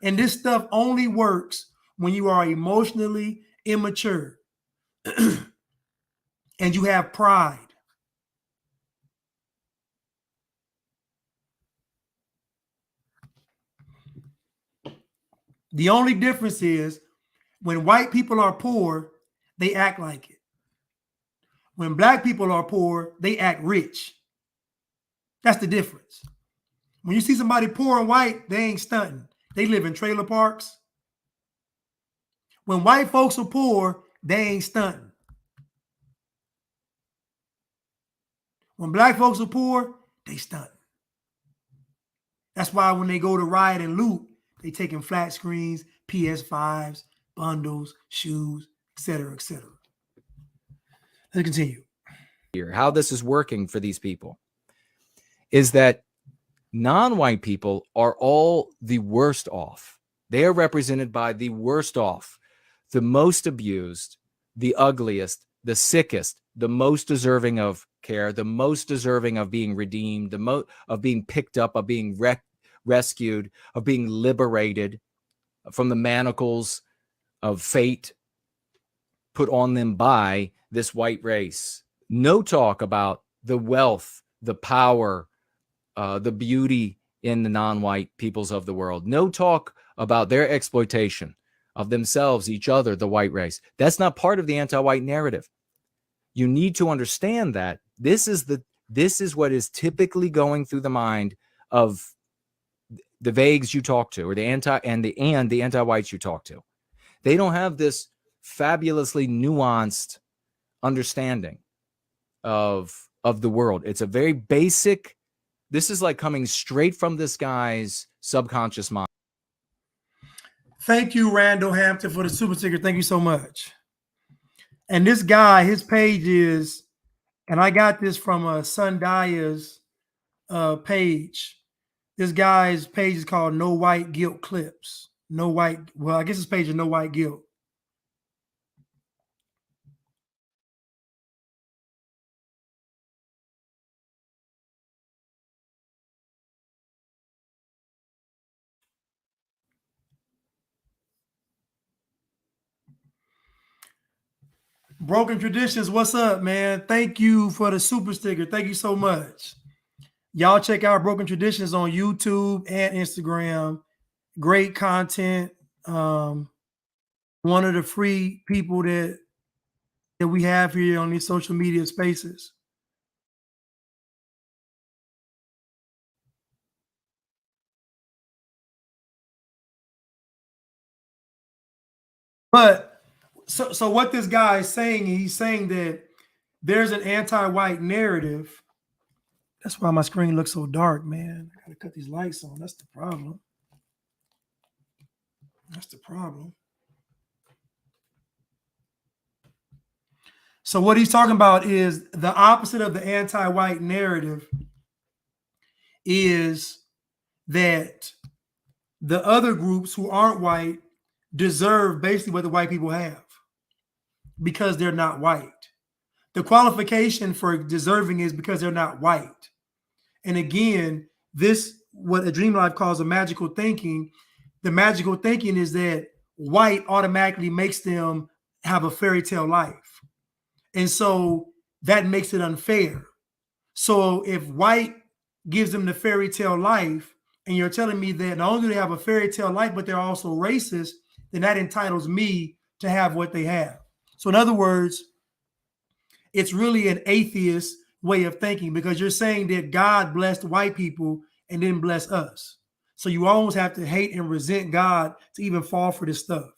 And this stuff only works when you are emotionally immature and you have pride. The only difference is when white people are poor, they act like it. When black people are poor, they act rich. That's the difference. When you see somebody poor and white, they ain't stunting. They live in trailer parks. When white folks are poor, they ain't stunting. When black folks are poor, they stunting. That's why when they go to riot and loot, they taking flat screens, PS5s, bundles, shoes, etc., etc. Let's continue. Here, how this is working for these people is that non-white people are all the worst off. They are represented by the worst off, the most abused, the ugliest, the sickest, the most deserving of care, the most deserving of being redeemed, the most of being picked up, of being rescued, of being liberated from the manacles of fate put on them by this white race. No talk about the wealth, the power, the beauty in the non-white peoples of the world. No talk about their exploitation of themselves, each other, the white race. That's not part of the anti-white narrative. You need to understand that this is what is typically going through the mind of the vagues you talk to, or the anti-whites you talk to. They don't have this fabulously nuanced understanding of the world. It's a very basic. This is like coming straight from this guy's subconscious mind. Thank you, Randall Hampton, for the super sticker. Thank you so much. And this guy, his page is, and I got this from Sundaya's page. This guy's page is called No White Guilt Clips. No white, well, I guess his page is No White Guilt. Broken Traditions, what's up, man? Thank you for the super sticker. Thank you so much. Y'all check out Broken Traditions on YouTube and Instagram. Great content. One of the free people that we have here on these social media spaces. But so what this guy is saying, he's saying that there's an anti-white narrative. That's why my screen looks so dark, man. I gotta cut these lights on. That's the problem. That's the problem. So what he's talking about is the opposite of the anti-white narrative is that the other groups who aren't white deserve basically what the white people have because they're not white. The qualification for deserving is because they're not white. And again, this, what A Dream Life calls a magical thinking, the magical thinking is that white automatically makes them have a fairy tale life. And so that makes it unfair. So if white gives them the fairy tale life, and you're telling me that not only do they have a fairy tale life, but they're also racist, then that entitles me to have what they have. So in other words, it's really an atheist way of thinking because you're saying that God blessed white people and didn't bless us. So you almost have to hate and resent God to even fall for this stuff.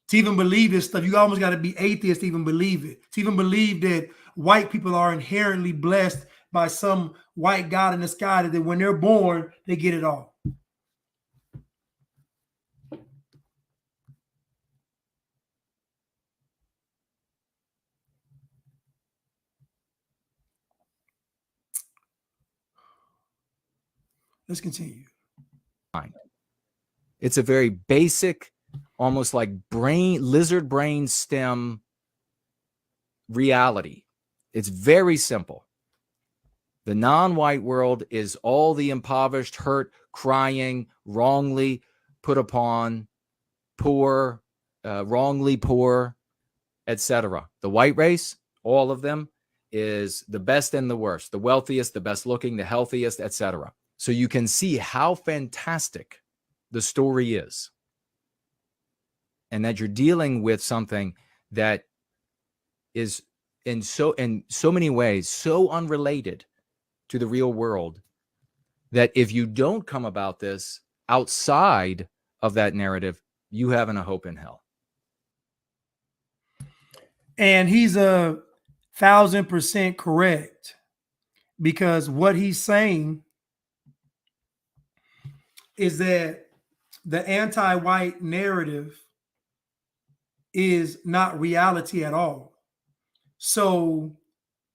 To even believe this stuff, you almost got to be atheist to even believe it. To even believe that white people are inherently blessed by some white God in the sky, that when they're born, they get it all. Let's continue. It's a very basic, almost like lizard brain stem reality. It's very simple. The non-white world is all the impoverished, hurt, crying, wrongly put upon, poor, wrongly poor, etc. The white race, all of them, is the best and the worst, the wealthiest, the best looking, the healthiest, etc. So you can see how fantastic the story is, and that you're dealing with something that is in so many ways so unrelated to the real world that if you don't come about this outside of that narrative, you haven't a hope in hell. And he's 1,000% correct, because what he's saying is that the anti-white narrative is not reality at all. So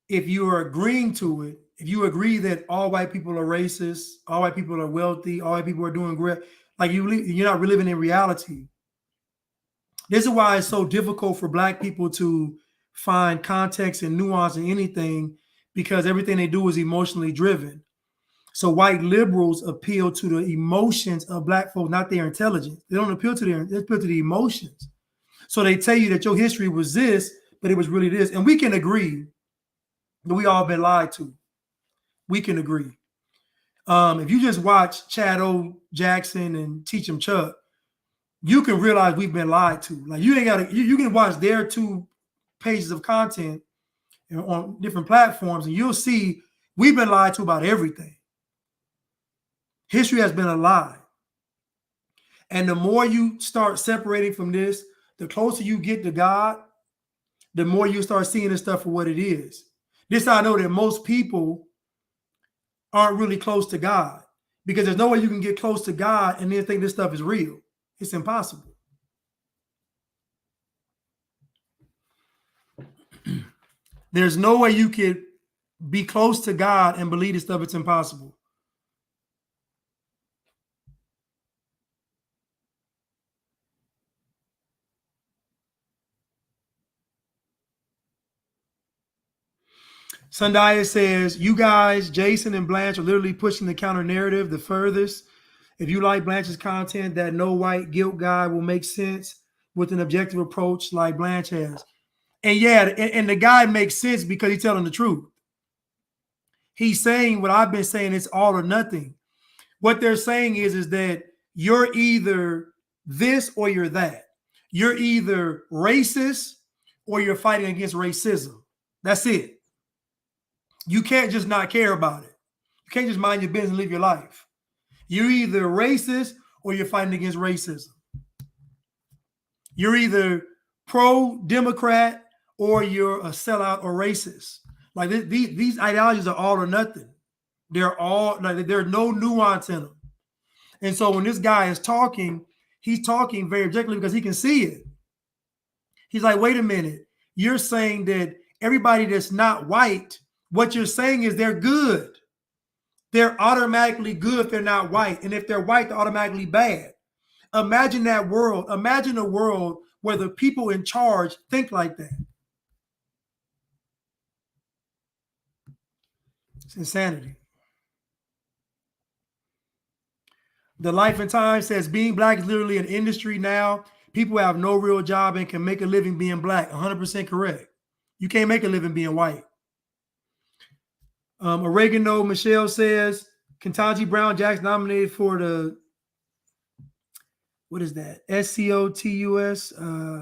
if you are agreeing to it, if you agree that all white people are racist, all white people are wealthy, all white people are doing great, like you're not living in reality. This is why it's so difficult for black people to find context and nuance in anything, because everything they do is emotionally driven. So white liberals appeal to the emotions of black folk, not their intelligence. They don't appeal to they appeal to the emotions. So they tell you that your history was this, but it was really this. And we can agree that we all been lied to. We can agree. If you just watch Chad O. Jackson and Teach 'em Chuck, you can realize we've been lied to. Like you ain't got to, you can watch their 2 pages of content on different platforms, and you'll see we've been lied to about everything. History has been a lie. And the more you start separating from this, the closer you get to God, the more you start seeing this stuff for what it is. This I know that most people aren't really close to God, because there's no way you can get close to God and then think this stuff is real. It's impossible. There's no way you could be close to God and believe this stuff. It's impossible. Sundaya says, you guys, Jason and Blanche, are literally pushing the counter narrative the furthest. If you like Blanche's content, that no white guilt guy will make sense with an objective approach like Blanche has. And yeah, and the guy makes sense because he's telling the truth. He's saying what I've been saying, it's all or nothing. What they're saying is that you're either this or you're that. You're either racist or you're fighting against racism. That's it. You can't just not care about it. You can't just mind your business and live your life. You're either racist or you're fighting against racism. You're either pro-Democrat or you're a sellout or racist. Like these ideologies are all or nothing. They're all like, there's no nuance in them. And so when this guy is talking, he's talking very objectively because he can see it. He's like, wait a minute. You're saying that everybody that's not white, what you're saying is they're good. They're automatically good if they're not white. And if they're white, they're automatically bad. Imagine that world. Imagine a world where the people in charge think like that. It's insanity. The Life and Time says being black is literally an industry now. People have no real job and can make a living being black. 100% correct. You can't make a living being white. Oregano Michelle says Ketanji Brown Jackson nominated for the, what is that? SCOTUS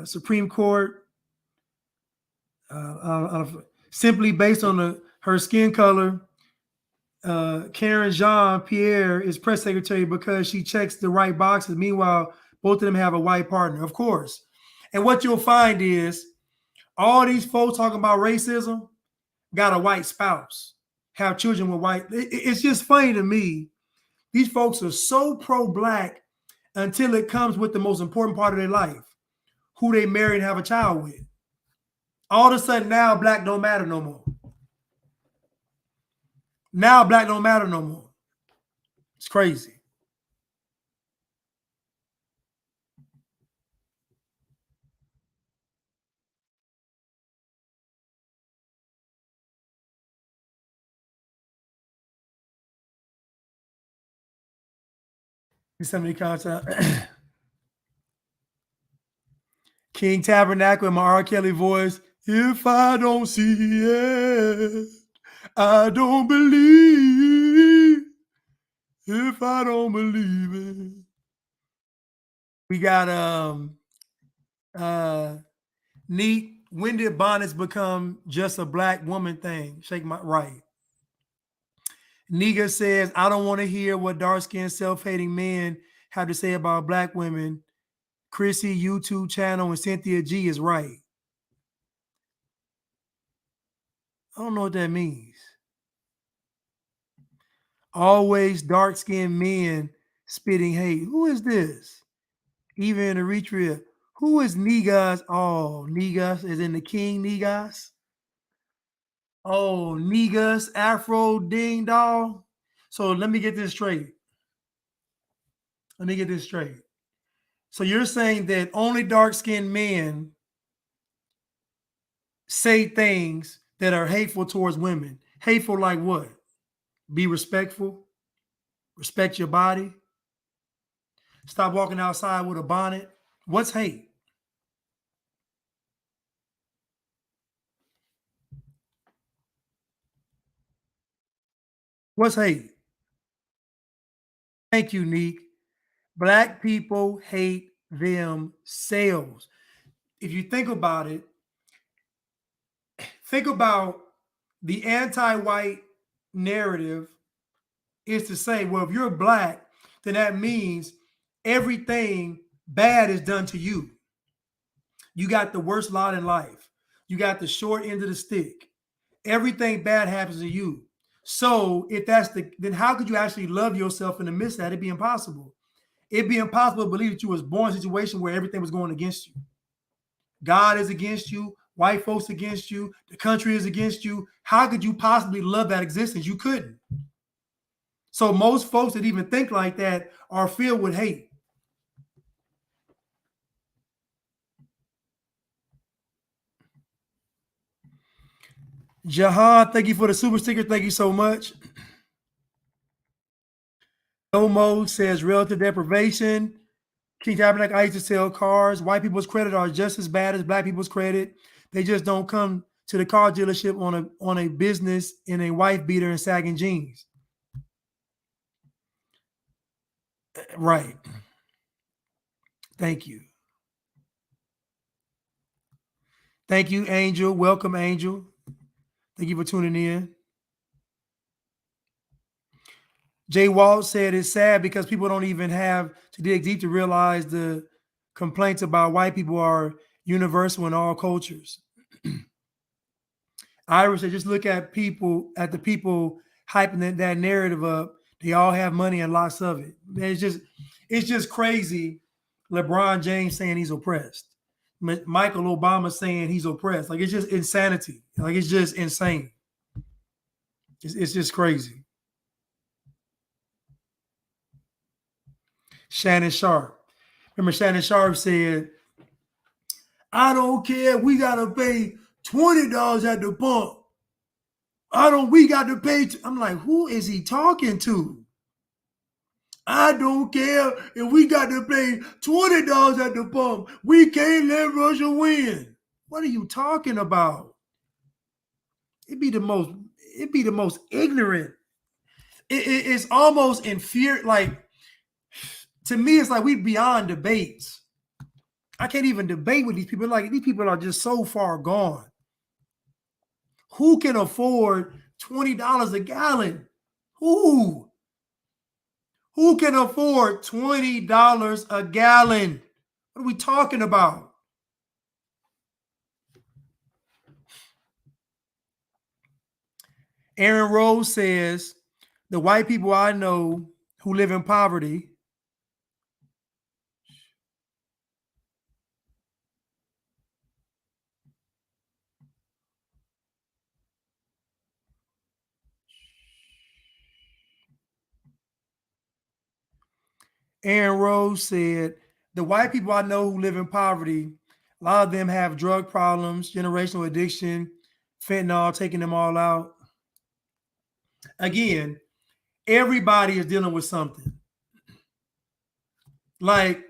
Supreme Court. Simply based on her skin color. Karen Jean-Pierre is press secretary because she checks the right boxes. Meanwhile, both of them have a white partner, of course. And what you'll find is all these folks talking about racism got a white spouse, have children with white. It's just funny to me. These folks are so pro-black until it comes with the most important part of their life, who they marry and have a child with. All of a sudden now black don't matter no more. Now black don't matter no more. It's crazy. Somebody content. King Tabernacle in my R. Kelly voice. If I don't see it, I don't believe. If I don't believe it. We got neat. When did bonnets become just a black woman thing? Shake my right. Niga says, I don't want to hear what dark-skinned self-hating men have to say about black women. Chrissy YouTube channel and Cynthia G is right. I don't know what that means. Always dark-skinned men spitting hate. Who is this? Even in Eritrea. Who is Negas? Oh, Negas is in the King Negas. Oh, Negas, Afro Ding Dong. So let me get this straight. So you're saying that only dark-skinned men say things that are hateful towards women. Hateful like what? Be respectful. Respect your body. Stop walking outside with a bonnet. What's hate? What's hate? Thank you, Neek. Black people hate themselves. If you think about it, think about the anti-white narrative is to say, well, if you're black, then that means everything bad is done to you. You got the worst lot in life. You got the short end of the stick. Everything bad happens to you. So if that's then how could you actually love yourself in the midst of that? It'd be impossible. It'd be impossible to believe that you was born in a situation where everything was going against you. God is against you. White folks against you. The country is against you. How could you possibly love that existence? You couldn't. So most folks that even think like that are filled with hate. Jahan, thank you for the super sticker. Thank you so much. Domo says relative deprivation. King Tabernacle, I used to sell cars. White people's credit are just as bad as black people's credit. They just don't come to the car dealership on a business in a wife beater and sagging jeans. Right. Thank you. Thank you, Angel. Welcome, Angel. Thank you for tuning in. Jay Walt said it's sad because people don't even have to dig deep to realize the complaints about white people are universal in all cultures. Ira said, just look at the people hyping that narrative up. They all have money and lots of it. Man, it's just crazy. LeBron James saying he's oppressed. Michael Obama saying he's oppressed. Like, it's just insanity. Like, it's just insane. It's just crazy. Shannon Sharp. Remember Shannon Sharp said, I don't care. We got to pay $20 at the pump. We got to pay. I'm like, who is he talking to? I don't care if we got to pay $20 at the pump. We can't let Russia win. What are you talking about? It'd be the most ignorant. It's almost inferior. Like, to me, it's like we beyond debates. I can't even debate with these people. Like, these people are just so far gone. Who can afford $20 a gallon? Who? Who can afford $20 a gallon? What are we talking about? Aaron Rose says, the white people I know who live in poverty Aaron Rose said, the white people I know who live in poverty, a lot of them have drug problems, generational addiction, fentanyl, taking them all out. Again, everybody is dealing with something. Like,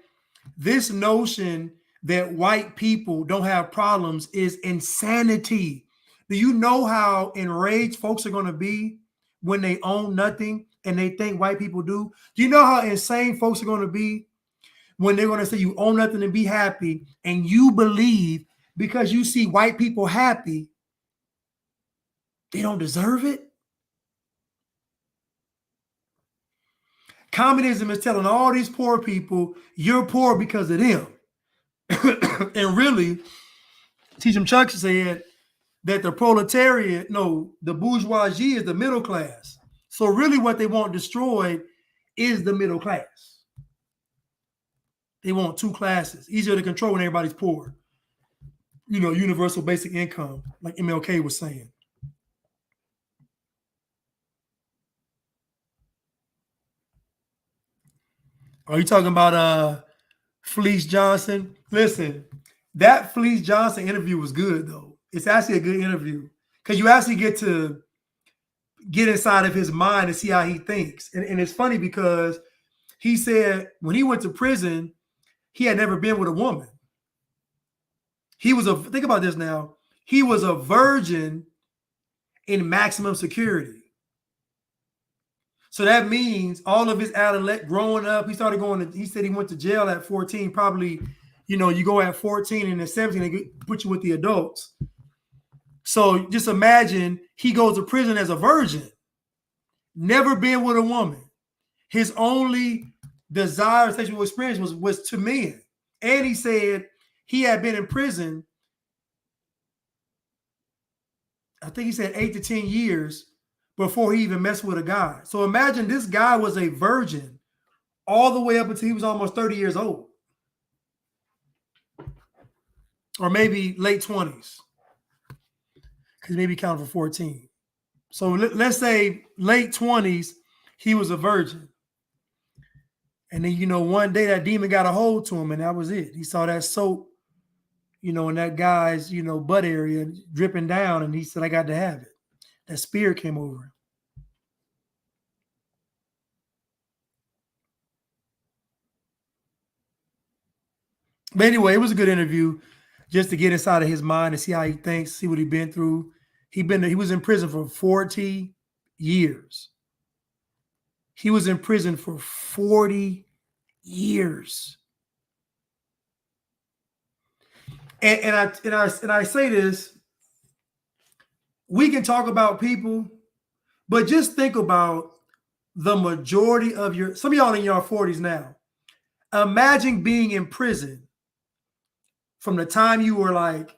this notion that white people don't have problems is insanity. Do you know how enraged folks are going to be when they own nothing and they think white people do? Do you know how insane folks are going to be when they're going to say you own nothing and be happy, and you believe because you see white people happy, they don't deserve it? Communism is telling all these poor people, you're poor because of them. And really, T.J. Chuck said that the proletariat, no, the bourgeoisie is the middle class. So really what they want destroyed is the middle class. They want two classes, easier to control when everybody's poor. You know, universal basic income, like MLK was saying. Are you talking about Fleece Johnson? Listen, that Fleece Johnson interview was good, though. It's actually a good interview because you actually get to get inside of his mind and see how he thinks. And it's funny because he said when he went to prison, he had never been with a woman. Think about this now, he was a virgin in maximum security. So that means all of his adolescence, growing up, he said he went to jail at 14, probably, you know, you go at 14 and at 17, they put you with the adults. So just imagine he goes to prison as a virgin, never been with a woman. His only desire, sexual experience was to men. And he said he had been in prison, I think he said 8 to 10 years before he even messed with a guy. So imagine this guy was a virgin all the way up until he was almost 30 years old. Or maybe late 20s. Because maybe counted for 14. So let's say late 20s, he was a virgin. And then, you know, one day that demon got a hold to him and that was it. He saw that soap, you know, in that guy's, you know, butt area dripping down. And he said, I got to have it. That spirit came over him. But anyway, it was a good interview just to get inside of his mind and see how he thinks, see what he's been through. He was in prison for 40 years. He was in prison for 40 years. And I say this, we can talk about people, but just think about the majority of some of y'all in your 40s now. Imagine being in prison from the time you were like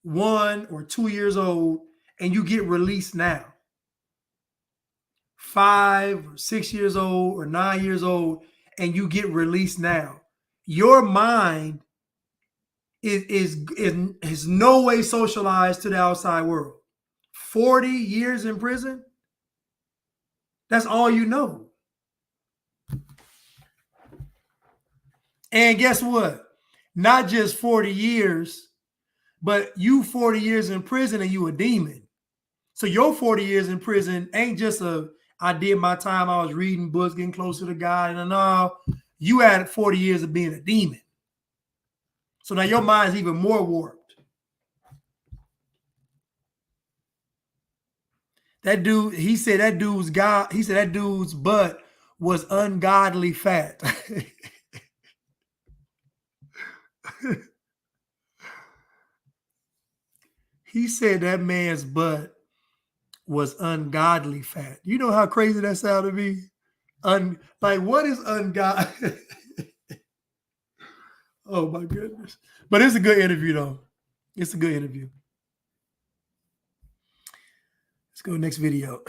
1 or 2 years old and you get released now. 5 or 6 years old or 9 years old and you get released now, your mind is no way socialized to the outside world. 40 years in prison, that's all you know. And guess what? Not just 40 years, but you 40 years in prison and you a demon. So your 40 years in prison ain't just I did my time, I was reading books, getting closer to God, and all. You had 40 years of being a demon. So now your mind's even more warped. That dude, he said that dude's butt was ungodly fat. He said that man's butt was ungodly fat. You know how crazy that sounded to me? Like, what is ungodly? Oh my goodness. But it's a good interview, though. It's a good interview. Let's go next video.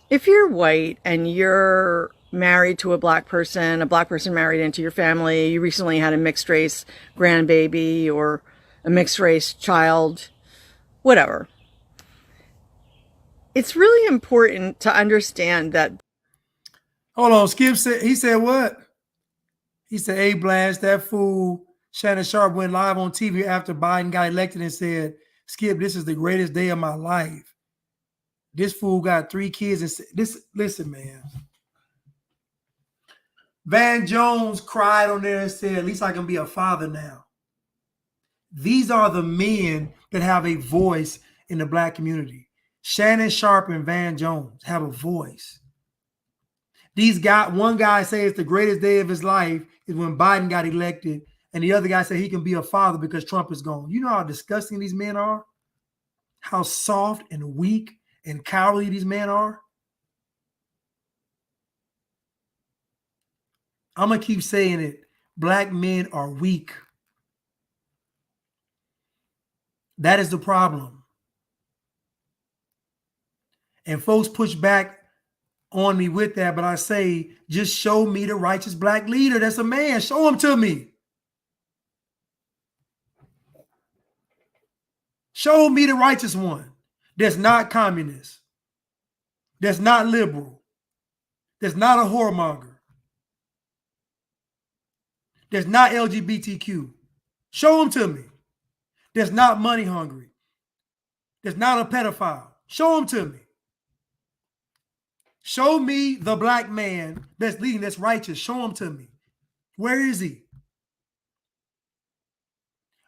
If you're white and you're married to a black person married into your family, you recently had a mixed race grandbaby or a mixed race child, whatever. It's really important to understand that. Hold on, Skip said, he said what? He said, hey, Blanche, that fool Shannon Sharp went live on TV after Biden got elected and said, Skip, this is the greatest day of my life. This fool got 3 kids and this. Listen, man. Van Jones cried on there and said, at least I can be a father now. These are the men that have a voice in the black community. Shannon Sharp and Van Jones have a voice. One guy says the greatest day of his life is when Biden got elected, and the other guy said he can be a father because Trump is gone. You know how disgusting these men are? How soft and weak and cowardly these men are? I'm going to keep saying it. Black men are weak. That is the problem. And folks push back on me with that, but I say, just show me the righteous black leader. That's a man. Show him to me. Show me the righteous one that's not communist, that's not liberal, that's not a whoremonger, that's not LGBTQ. Show him to me. That's not money hungry, that's not a pedophile. Show him to me. Show me the black man that's leading, that's righteous. Show him to me. Where is he?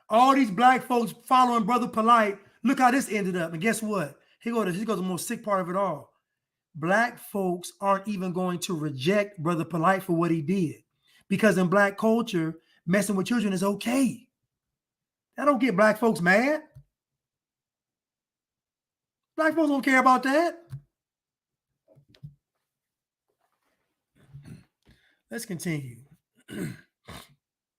All these black folks following Brother Polite. Look how this ended up. And guess what? Here goes the most sick part of it all. Black folks aren't even going to reject Brother Polite for what he did. Because in black culture, messing with children is okay. That don't get black folks mad. Black folks don't care about that. Let's continue.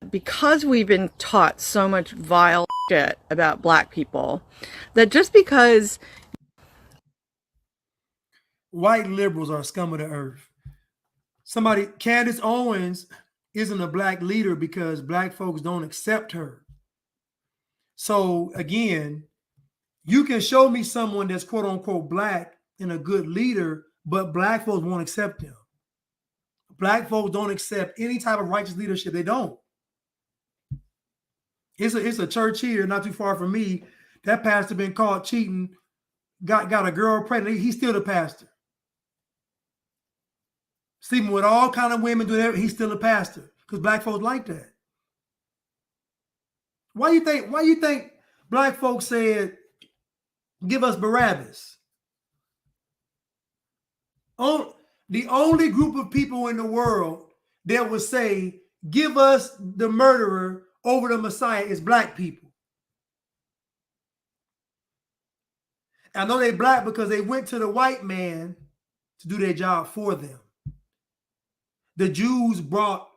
Because we've been taught so much vile shit about black people, that just because white liberals are scum of the earth. Candace Owens isn't a black leader because black folks don't accept her. So again, you can show me someone that's quote unquote black and a good leader, but black folks won't accept them. Black folks don't accept any type of righteous leadership. They don't. It's a church here, not too far from me. That pastor been caught cheating, got a girl pregnant. He's still the pastor. Sleeping with all kind of women, doing everything. He's still a pastor because black folks like that. Why you think black folks said, give us Barabbas? The only group of people in the world that would say, give us the murderer over the Messiah is black people. I know they black because they went to the white man to do their job for them. The Jews brought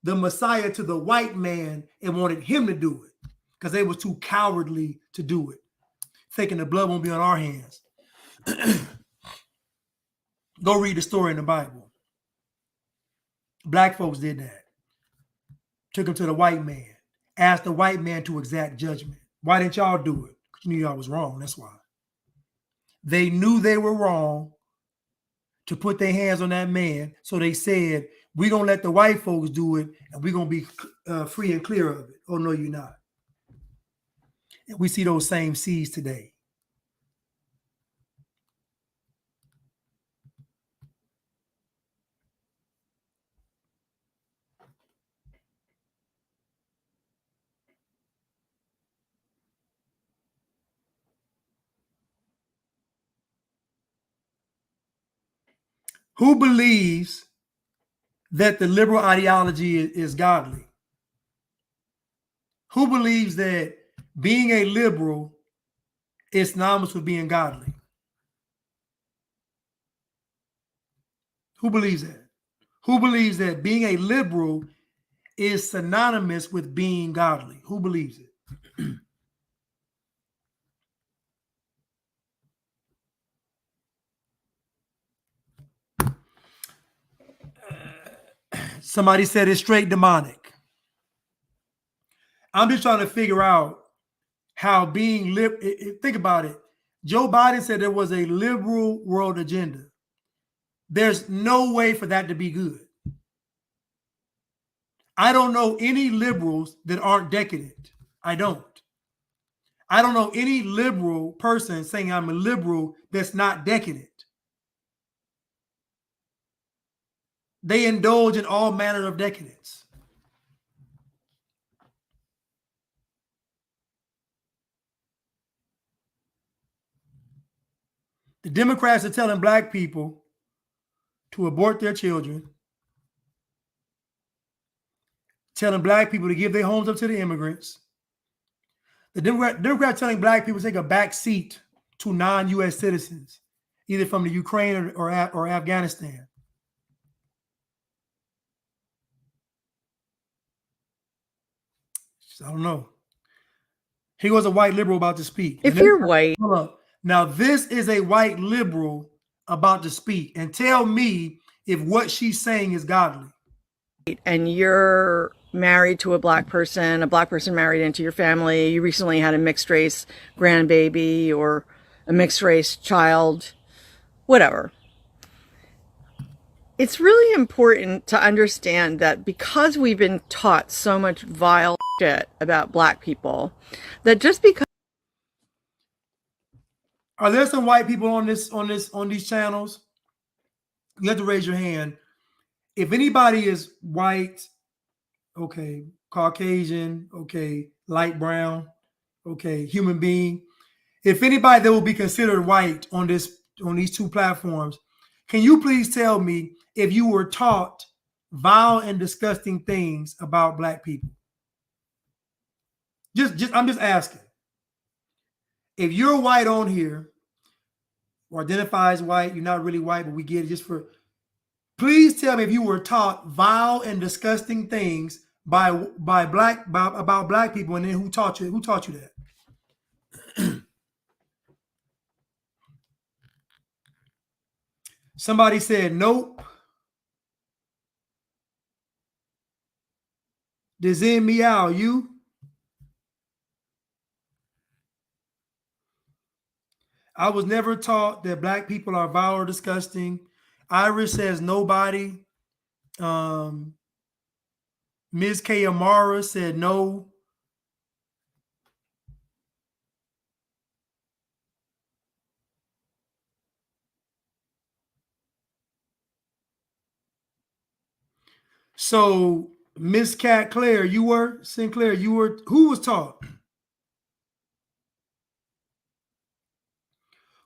the Messiah to the white man and wanted him to do it because they were too cowardly to do it, thinking the blood won't be on our hands. Go read the story in the Bible. Black folks did that. Took him to the white man. Asked the white man to exact judgment. Why didn't y'all do it? Because you knew y'all was wrong. That's why. They knew they were wrong to put their hands on that man. So they said, we're going to let the white folks do it and we're going to be free and clear of it. Oh, no, you're not. And we see those same seeds today. Who believes that the liberal ideology is godly? Who believes that being a liberal is synonymous with being godly? Who believes that? Who believes that being a liberal is synonymous with being godly? Who believes it? Somebody said it's straight demonic. I'm just trying to figure out how being think about it. Joe Biden said there was a liberal world agenda. There's no way for that to be good. I don't know any liberals that aren't decadent. I don't. I don't know any liberal person saying I'm a liberal that's not decadent. They indulge in all manner of decadence. The Democrats are telling black people to abort their children, telling black people to give their homes up to the immigrants. The Democrats telling black people to take a back seat to non-U.S. citizens, either from the Ukraine or Afghanistan. I don't know. He was a white liberal about to speak. If you're white. Hold up. Now, this is a white liberal about to speak. And tell me if what she's saying is godly. And you're married to a black person married into your family, you recently had a mixed race grandbaby or a mixed race child, whatever. It's really important to understand that because we've been taught so much vile shit about black people, that just because. Are there some white people on these channels? You have to raise your hand. If anybody is white, okay, Caucasian, okay, light brown, okay, human being. If anybody that will be considered white on these two platforms, can you please tell me if you were taught vile and disgusting things about black people? I'm just asking. If you're white on here, or identify as white, you're not really white, but we get it please tell me if you were taught vile and disgusting things about black people, and then who taught you that? Somebody said nope. Dizin meow, you? I was never taught that black people are vile or disgusting. Iris says nobody. Ms. K. Amara said no. So, Miss Cat Claire, Sinclair, who was taught?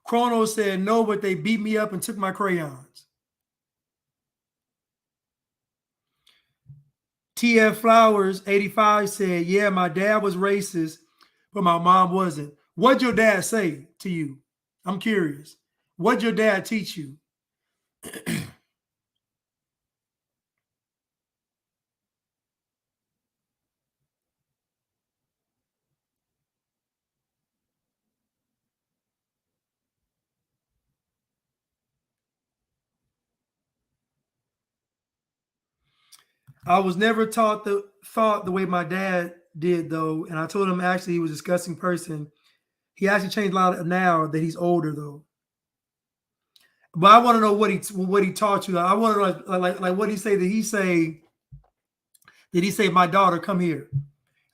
Chrono said no, but they beat me up and took my crayons. TF Flowers 85 said, yeah, my dad was racist, but my mom wasn't. What'd your dad say to you? I'm curious. What'd your dad teach you? I was never taught the way my dad did, though, and I told him actually he was a disgusting person. He actually changed a lot now that he's older, though. But I want to know what he taught you. I want to know like what he say. Did he say? Did he say, "My daughter, come here.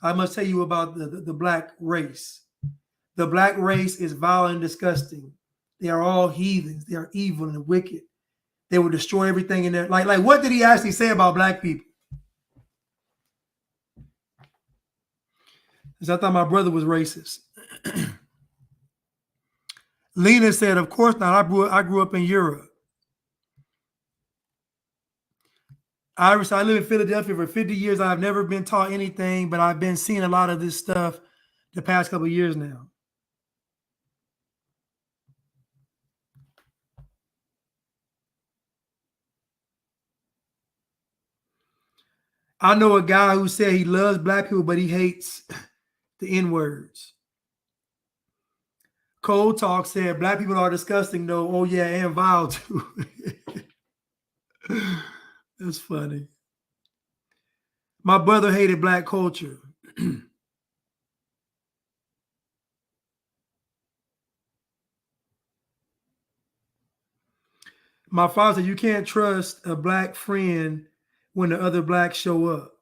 I must tell you about the black race. The black race is vile and disgusting. They are all heathens. They are evil and wicked. They will destroy everything in there." Like what did he actually say about black people? Because I thought my brother was racist. Lena said, "Of course not. I grew up in Europe." Iris, I live in Philadelphia for 50 years. I've never been taught anything, but I've been seeing a lot of this stuff the past couple of years now. I know a guy who said he loves black people, but he hates the N-words. Cold Talk said black people are disgusting, though. Oh, yeah, and vile, too. That's funny. My brother hated black culture. My father said you can't trust a black friend when the other blacks show up.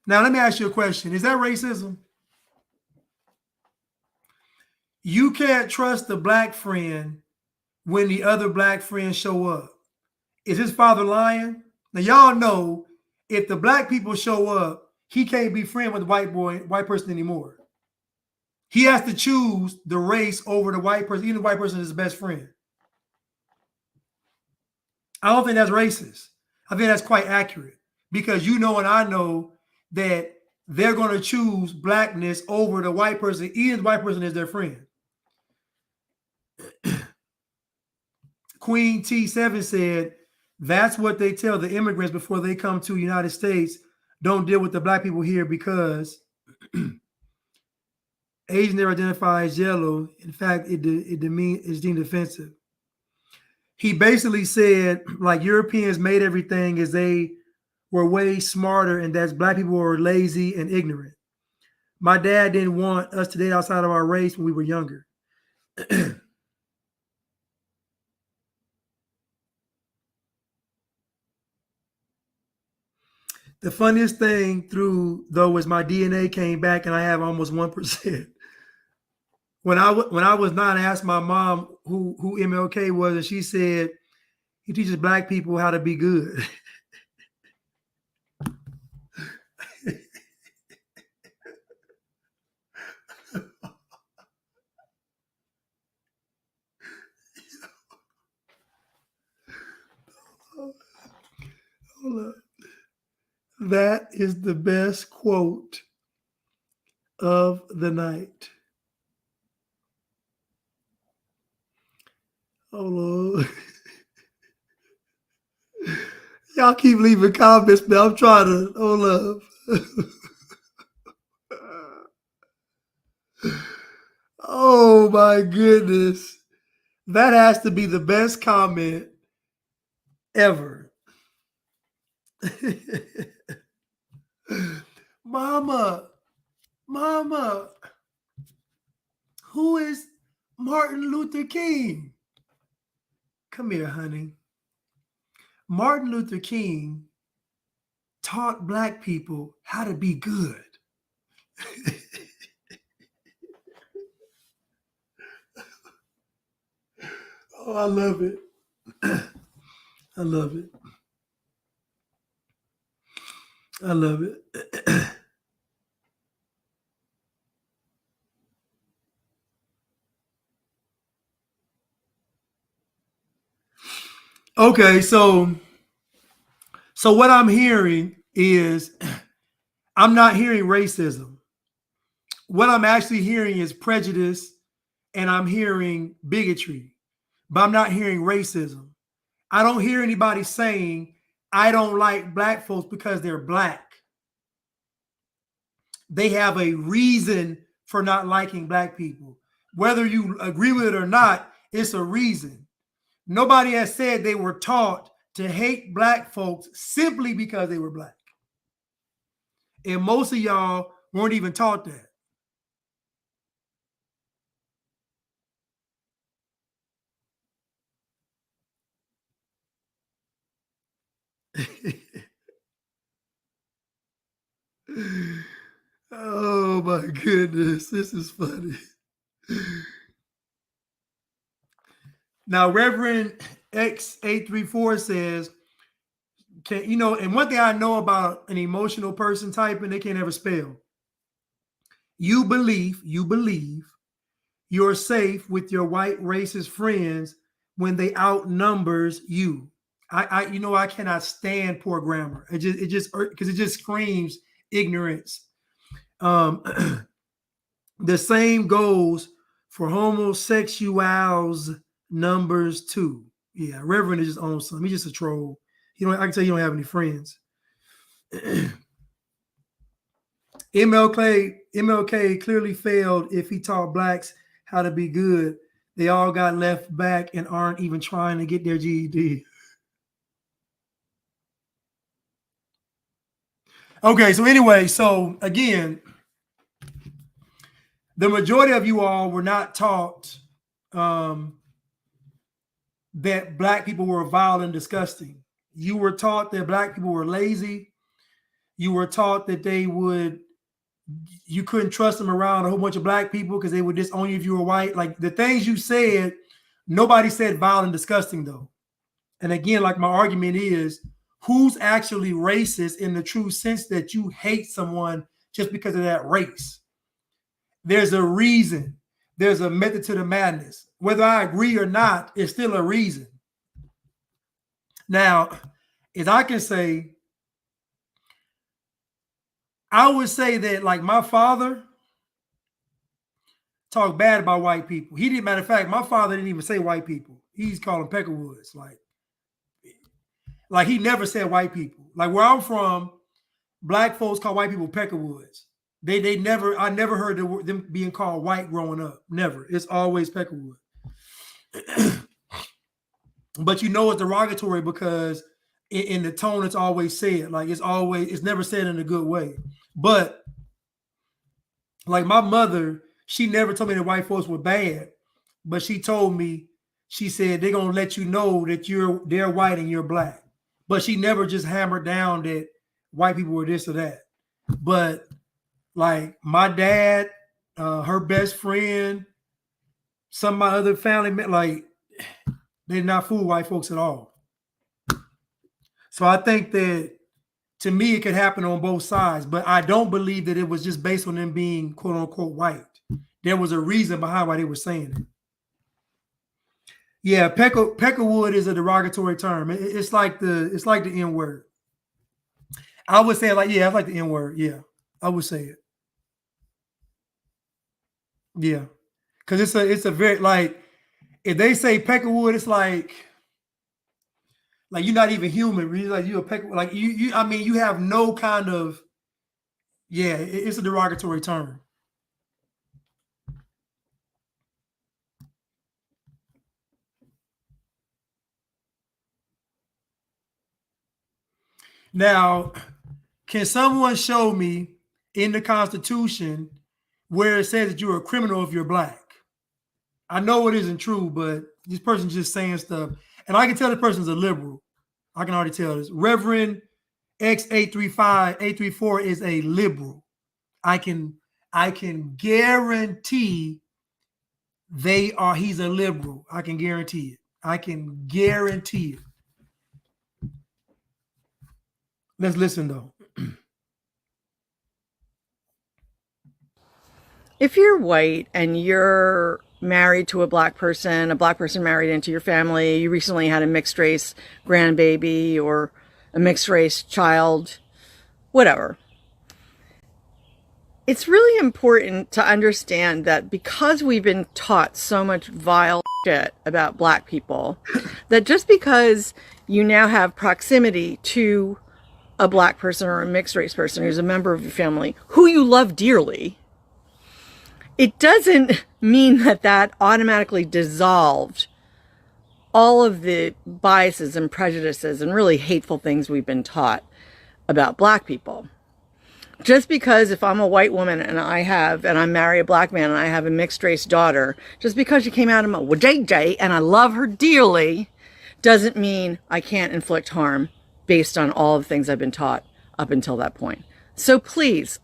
Now, let me ask you a question. Is that racism? You can't trust a black friend when the other black friends show up. Is his father lying? Now, y'all know if the black people show up, he can't be friend with the white person anymore. He has to choose the race over the white person. Even the white person is his best friend. I don't think that's racist. I think that's quite accurate because you know and I know that they're going to choose blackness over the white person, even the white person is their friend. Queen T7 said, that's what they tell the immigrants before they come to the United States. Don't deal with the black people here because Asian never identify as yellow. In fact, it's deemed offensive. He basically said, like, Europeans made everything as they were way smarter and that black people were lazy and ignorant. My dad didn't want us to date outside of our race when we were younger. The funniest thing though was my DNA came back and I have almost 1%. When I was 9, I asked my mom who MLK was, and she said he teaches black people how to be good. Hold up. That is the best quote of the night. Hold on. Y'all keep leaving comments, man. I'm trying to hold up. Oh my goodness. That has to be the best comment ever. Mama, who is Martin Luther King? Come here, honey. Martin Luther King taught black people how to be good. Oh, I love it. I love it. I love it. Okay, so what I'm hearing is I'm not hearing racism. what I'm actually hearing is prejudice, and I'm hearing bigotry, but I'm not hearing racism. I don't hear anybody saying, I don't like black folks because they're black. They have a reason for not liking black people. Whether you agree with it or not, it's a reason. Nobody has said they were taught to hate black folks simply because they were black. And most of y'all weren't even taught that. Oh my goodness, this is funny. Now, Reverend X834 says, can you know, and one thing I know about an emotional person typing, they can't ever spell. You believe you're safe with your white racist friends when they outnumbers you. I cannot stand poor grammar. It just because it just screams ignorance. The same goes for homosexuals numbers too. Yeah, Reverend is just on something. He's just a troll. I can tell you don't have any friends. MLK clearly failed if he taught blacks how to be good. They all got left back and aren't even trying to get their GED. Okay, so anyway, so again, the majority of you all were not taught that black people were vile and disgusting. You were taught that black people were lazy. You were taught that you couldn't trust them around a whole bunch of black people because they would disown you if you were white. Like the things you said, nobody said vile and disgusting though. And again, like my argument is, who's actually racist in the true sense that you hate someone just because of that race? There's a reason. There's a method to the madness. Whether I agree or not, it's still a reason. Now, as I can say, I would say that like my father talked bad about white people. He didn't, matter of fact, my father didn't even say white people. He's calling peckerwoods. Like he never said white people. Like where I'm from, black folks call white people peckerwoods. I never heard them being called white growing up. Never. It's always peckerwood. But it's derogatory because in the tone it's always said. Like it's never said in a good way. But like my mother, she never told me that white folks were bad, but she told me, she said they're gonna let you know that they're white and you're black. But she never just hammered down that white people were this or that. But like my dad, her best friend, some of my other family, like they did not fool white folks at all. So I think that to me, it could happen on both sides, but I don't believe that it was just based on them being quote unquote white. There was a reason behind why they were saying it. Yeah, peckerwood is a derogatory term. It's like the N word. I would say it's like the N word. Yeah, I would say it. Yeah, because it's a very like if they say peckerwood, it's like you're not even human. Really, like you a peckerwood. Like you. I mean, you have no kind of. Yeah, it's a derogatory term. Now, can someone show me in the Constitution where it says that you're a criminal if you're black? I know it isn't true, but this person's just saying stuff. And I can tell the person's a liberal. I can already tell this. Reverend X834 is a liberal. I can guarantee he's a liberal. I can guarantee it. I can guarantee it. Let's listen though. If you're white and you're married to a black person married into your family, you recently had a mixed race grandbaby or a mixed race child, whatever. It's really important to understand that because we've been taught so much vile shit about black people, that just because you now have proximity to a black person or a mixed race person who's a member of your family who you love dearly, it doesn't mean that that automatically dissolved all of the biases and prejudices and really hateful things we've been taught about black people. Just because if I'm a white woman and I marry a black man and I have a mixed race daughter, just because she came out of my JJ and I love her dearly, doesn't mean I can't inflict harm based on all the things I've been taught up until that point. So please,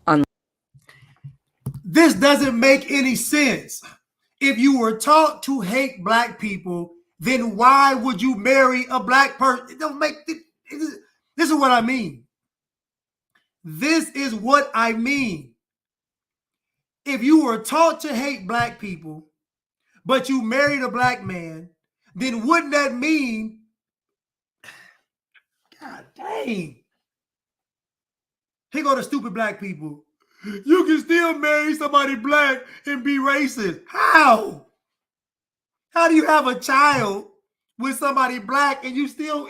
this doesn't make any sense. If you were taught to hate black people, then why would you marry a black person? It don't make this is what I mean. This is what I mean. If you were taught to hate black people, but you married a black man, then wouldn't that mean, God dang. Here go the stupid black people. You can still marry somebody black and be racist. How? How do you have a child with somebody black and you still...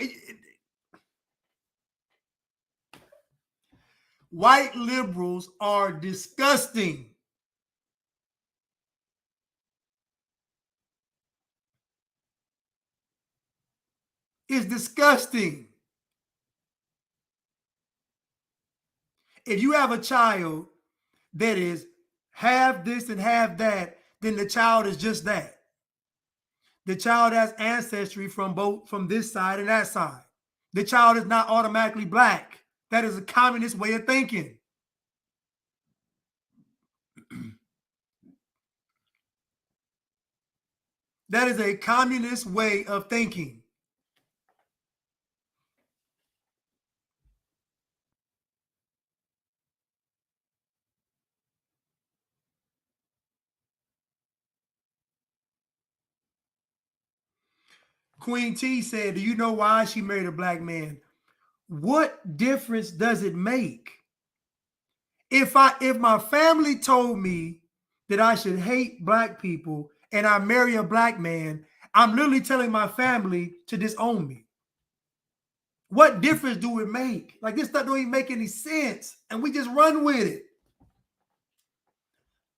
White liberals are disgusting. It's disgusting. If you have a child that is half this and half that, then the child is just that. The child has ancestry from this side and that side. The child is not automatically black. That is a communist way of thinking. That is a communist way of thinking. Queen T said, do you know why she married a black man? What difference does it make? If my family told me that I should hate black people and I marry a black man, I'm literally telling my family to disown me. What difference do it make? Like, this stuff don't even make any sense. And we just run with it.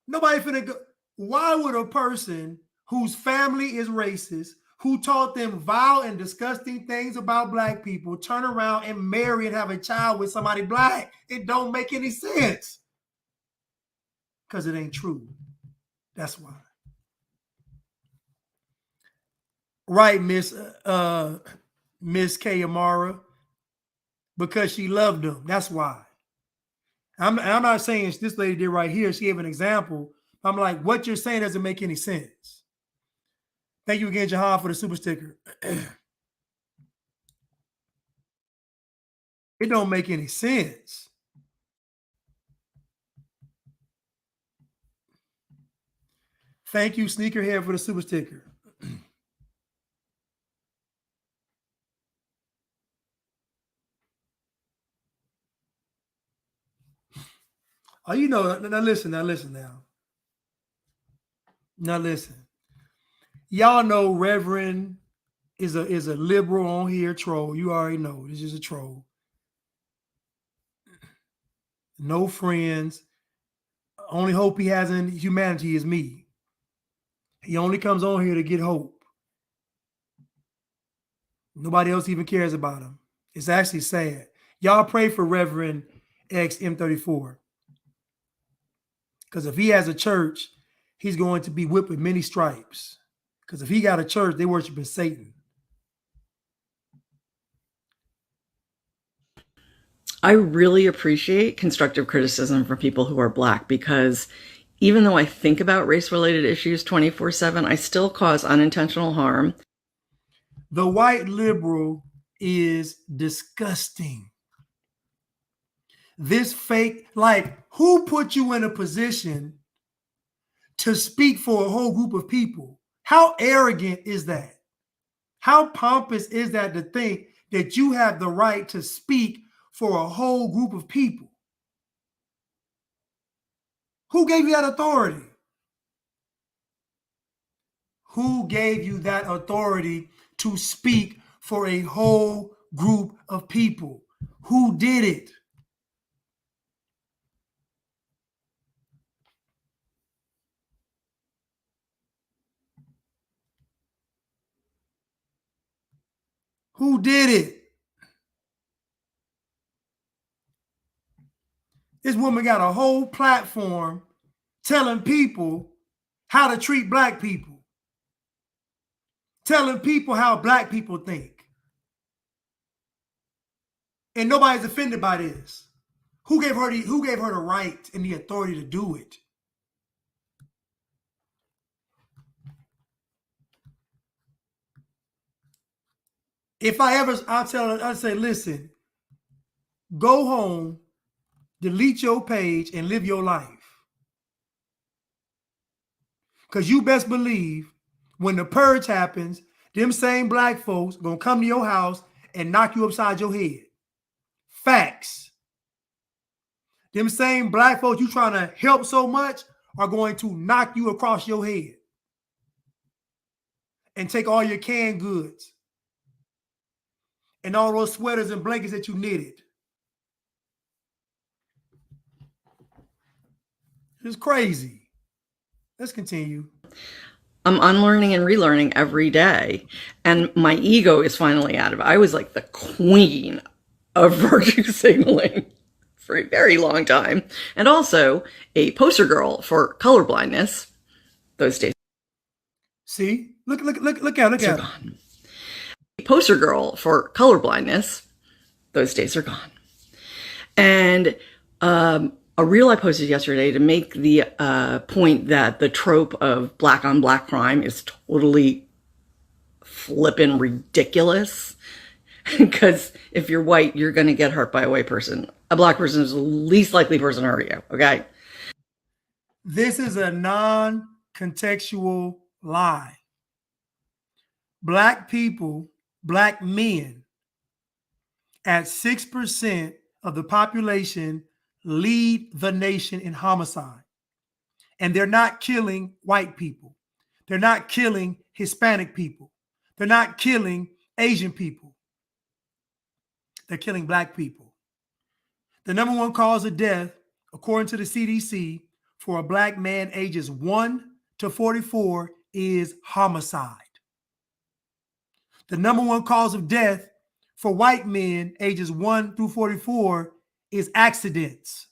Nobody finna go. Why would a person whose family is racist, who taught them vile and disgusting things about black people, turn around and marry and have a child with somebody black? It don't make any sense. Because it ain't true. That's why. Right, Miss K. Amara. Because she loved them. That's why. I'm not saying this lady did right here. She gave an example. I'm like, what you're saying doesn't make any sense. Thank you again, Jahan, for the super sticker. It don't make any sense. Thank you, Sneakerhead, for the super sticker. Oh, you know, now listen. Now listen. Y'all know Reverend is a liberal on here, troll. You already know this is a troll. No friends. Only hope he has in humanity is me. He only comes on here to get hope. Nobody else even cares about him. It's actually sad. Y'all pray for Reverend XM34. Because if he has a church, he's going to be whipped with many stripes. Because if he got a church, they worshiping Satan. I really appreciate constructive criticism from people who are black, because even though I think about race-related issues 24/7, I still cause unintentional harm. The white liberal is disgusting. This fake, like, who put you in a position to speak for a whole group of people? How arrogant is that? How pompous is that to think that you have the right to speak for a whole group of people? Who gave you that authority? Who gave you that authority to speak for a whole group of people? Who did it? Who did it? This woman got a whole platform telling people how to treat black people, telling people how black people think. And nobody's offended by this. Who gave her the right and the authority to do it? If I'll tell her, I'll say, listen, go home, delete your page, and live your life. Because you best believe when the purge happens, them same black folks gonna come to your house and knock you upside your head. Facts. Them same black folks you trying to help so much are going to knock you across your head and take all your canned goods and all those sweaters and blankets that you knitted. It's crazy. Let's continue. I'm unlearning and relearning every day. And my ego is finally out of it. I was like the queen of virtue signaling for a very long time. And also a poster girl for colorblindness. Those days. See? Look at her. A poster girl for colorblindness. Those days are gone. And a reel I posted yesterday to make the point that the trope of black on black crime is totally flippin' ridiculous. Because if you're white, you're going to get hurt by a white person. A black person is the least likely person to hurt you, okay? This is a non-contextual lie. Black people, black men, at 6% of the population lead the nation in homicide. And they're not killing white people. They're not killing Hispanic people. They're not killing Asian people. They're killing black people. The number one cause of death, according to the CDC, for a black man ages 1 to 44 is homicide. The number one cause of death for white men ages 1 through 44 is accidents.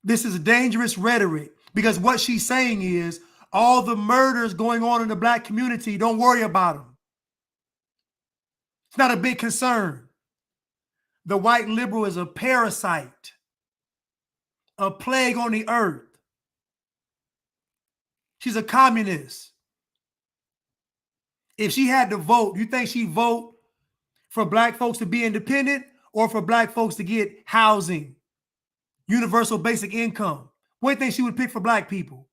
This is dangerous rhetoric because what she's saying is all the murders going on in the black community, don't worry about them. It's not a big concern. The white liberal is a parasite, a plague on the earth. She's a communist. If she had to vote, you think she'd vote for black folks to be independent or for black folks to get housing, universal basic income? What do you think she would pick for black people?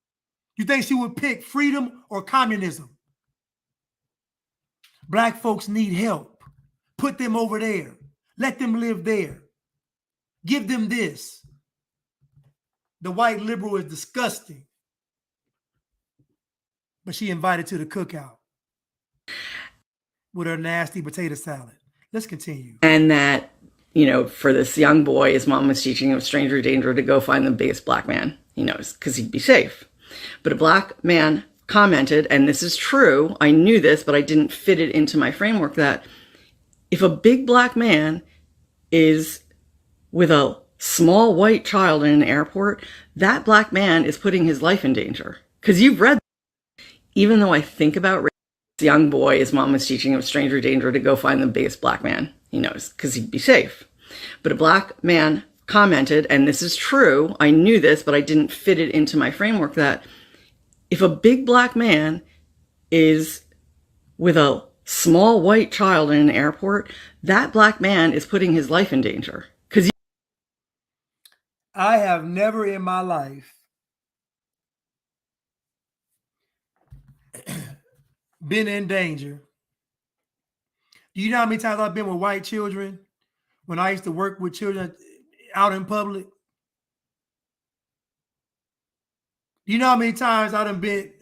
You think she would pick freedom or communism? Black folks need help. Put them over there. Let them live there. Give them this. The white liberal is disgusting. But she invited to the cookout with her nasty potato salad. Let's continue. And that, you know, for this young boy, his mom was teaching him stranger danger to go find the biggest black man he knows because he'd be safe. But a black man commented, and this is true, I knew this, but I didn't fit it into my framework, that if a big black man is with a small white child in an airport, that black man is putting his life in danger. Because you've read, even though I think about race, this young boy, his mom was teaching him stranger danger to go find the biggest black man he knows because he'd be safe. But a black man commented, and this is true, I knew this, but I didn't fit it into my framework, that if a big black man is with a small white child in an airport, that black man is putting his life in danger. Because I have never in my life been in danger. Do you know how many times I've been with white children? When I used to work with children out in public? You know how many times I done been,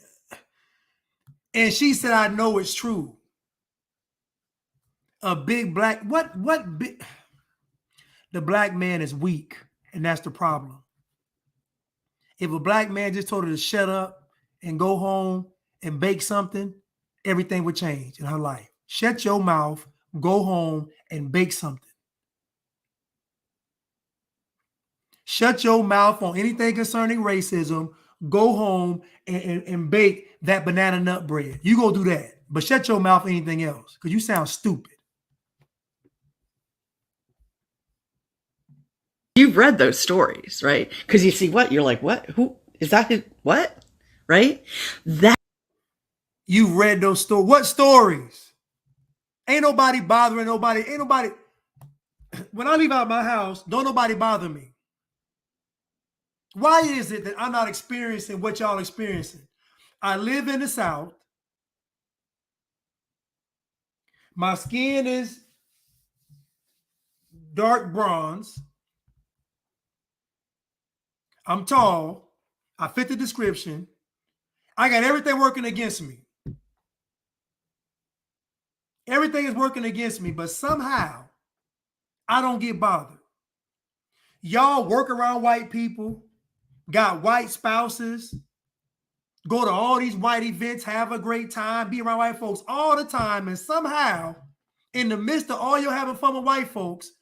and she said, I know it's true. A big black, what big, the black man is weak, and that's the problem. If a black man just told her to shut up and go home and bake something, everything would change in her life. Shut your mouth, go home and bake something. Shut your mouth on anything concerning racism, go home and bake that banana nut bread. You go do that, but shut your mouth on anything else because you sound stupid. You've read those stories, right? Because you see what? You're like, what? Who is that? What? Right? That You've read those stories. What stories? Ain't nobody bothering nobody. Ain't nobody. When I leave out my house, don't nobody bother me. Why is it that I'm not experiencing what y'all experiencing? I live in the South. My skin is dark bronze. I'm tall. I fit the description. I got everything working against me. Everything is working against me, but somehow I don't get bothered. Y'all work around white people, got white spouses, go to all these white events, have a great time, be around white folks all the time, and somehow, in the midst of all you having fun with white folks,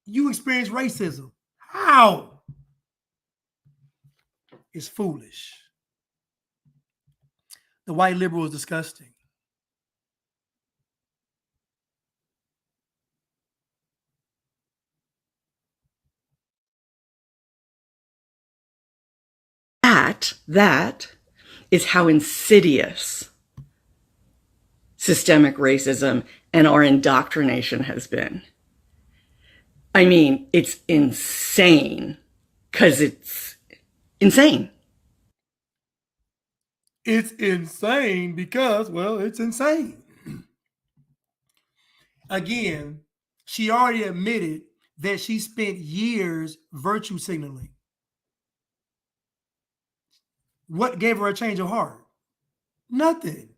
you experience racism. How? It's foolish. The white liberal is disgusting. That is how insidious systemic racism and our indoctrination has been. I mean, it's insane because it's insane. It's insane because, well, it's insane. Again, she already admitted that she spent years virtue signaling. What gave her a change of heart? Nothing.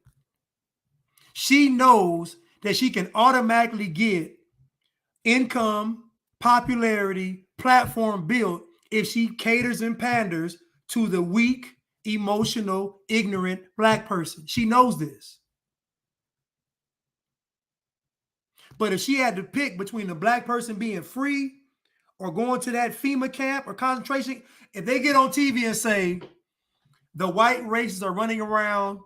She knows that she can automatically get income, popularity, platform built if she caters and panders to the weak, emotional, ignorant black person. She knows this. But if she had to pick between the black person being free or going to that FEMA camp or concentration, if they get on TV and say the white racists are running around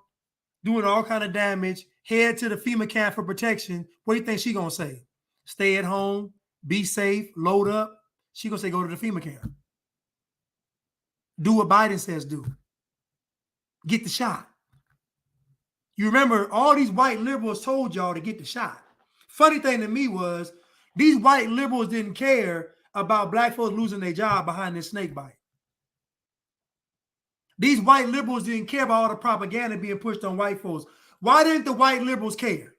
doing all kind of damage, head to the FEMA camp for protection, what do you think she gonna say? Stay at home, be safe, load up. She gonna say go to the FEMA camp. Do what Biden says do. Get the shot. You remember all these white liberals told y'all to get the shot. Funny thing to me was these white liberals didn't care about black folks losing their job behind this snake bite. These white liberals didn't care about all the propaganda being pushed on white folks. Why didn't the white liberals care?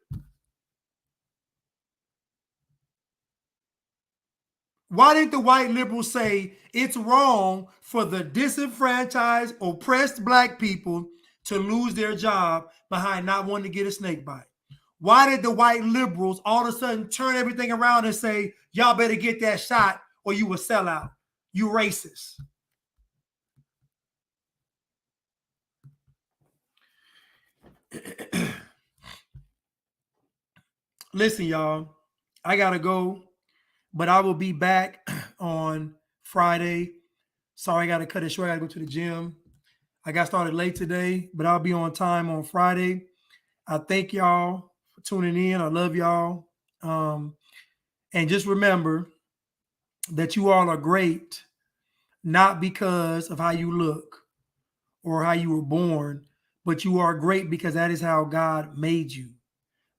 Why didn't the white liberals say it's wrong for the disenfranchised, oppressed black people to lose their job behind not wanting to get a snake bite? Why did the white liberals all of a sudden turn everything around and say, y'all better get that shot or you a sellout? You racist. Listen, y'all, I got to go, but I will be back on Friday. Sorry, I got to cut it short. I got to go to the gym. I got started late today, but I'll be on time on Friday. I thank y'all for tuning in. I love y'all. And just remember that you all are great, not because of how you look or how you were born, but you are great because that is how God made you.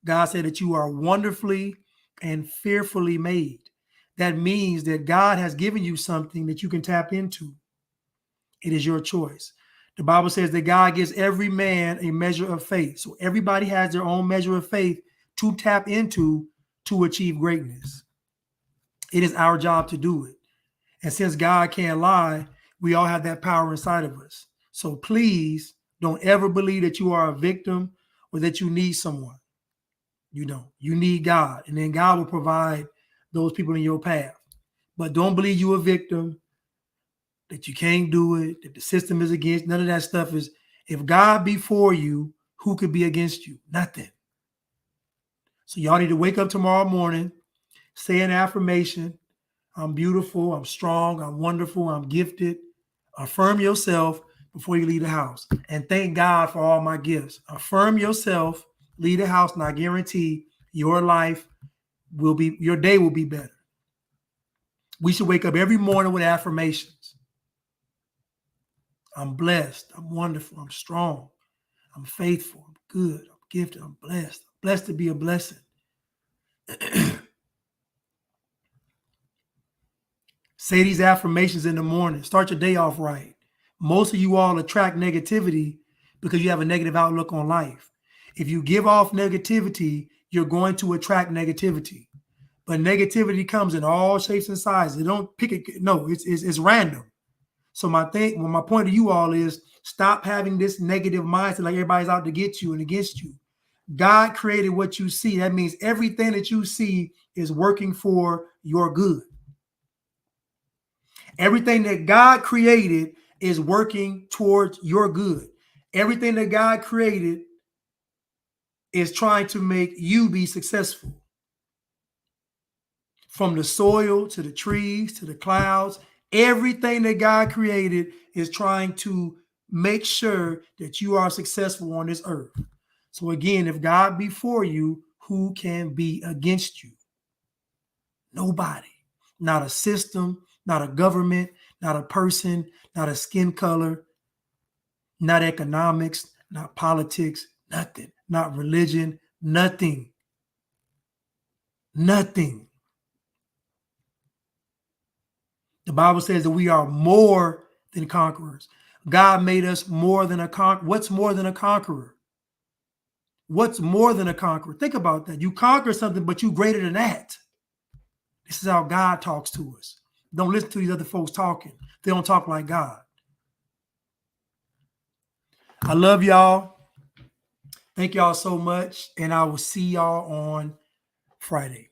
God said that you are wonderfully and fearfully made. That means that God has given you something that you can tap into. It is your choice. The Bible says that God gives every man a measure of faith. So everybody has their own measure of faith to tap into to achieve greatness. It is our job to do it. And since God can't lie, we all have that power inside of us. So please don't ever believe that you are a victim or that you need someone. You don't. You need God, and then God will provide those people in your path. But don't believe you're a victim, that you can't do it, that the system is against. None of that stuff is. If God be for you, who could be against you? Nothing. So y'all need to wake up tomorrow morning, say an affirmation. I'm beautiful, I'm strong, I'm wonderful, I'm gifted. Affirm yourself before you leave the house. And thank God for all my gifts. Affirm yourself, leave the house, and I guarantee your life will be, your day will be better. We should wake up every morning with affirmations. I'm blessed, I'm wonderful, I'm strong, I'm faithful, I'm good, I'm gifted, I'm blessed. I'm blessed to be a blessing. Say these affirmations in the morning. Start your day off right. Most of you all attract negativity because you have a negative outlook on life. If you give off negativity, you're going to attract negativity. But negativity comes in all shapes and sizes. They don't pick it. No, it's random. So my point to you all is stop having this negative mindset like everybody's out to get you and against you. God created what you see. That means everything that you see is working for your good. Everything that God created is working towards your good. Everything that God created is trying to make you be successful. From the soil to the trees to the clouds, everything that God created is trying to make sure that you are successful on this earth. So again, if God be for you, who can be against you? Nobody. Not a system, not a government, not a person, not a skin color, not economics, not politics, nothing, not religion, nothing. Nothing. The Bible says that we are more than conquerors. God made us more than a conqueror. What's more than a conqueror? What's more than a conqueror? Think about that. You conquer something, but you greater than that. This is how God talks to us. Don't listen to these other folks talking. They don't talk like God. I love y'all. Thank y'all so much. And I will see y'all on Friday.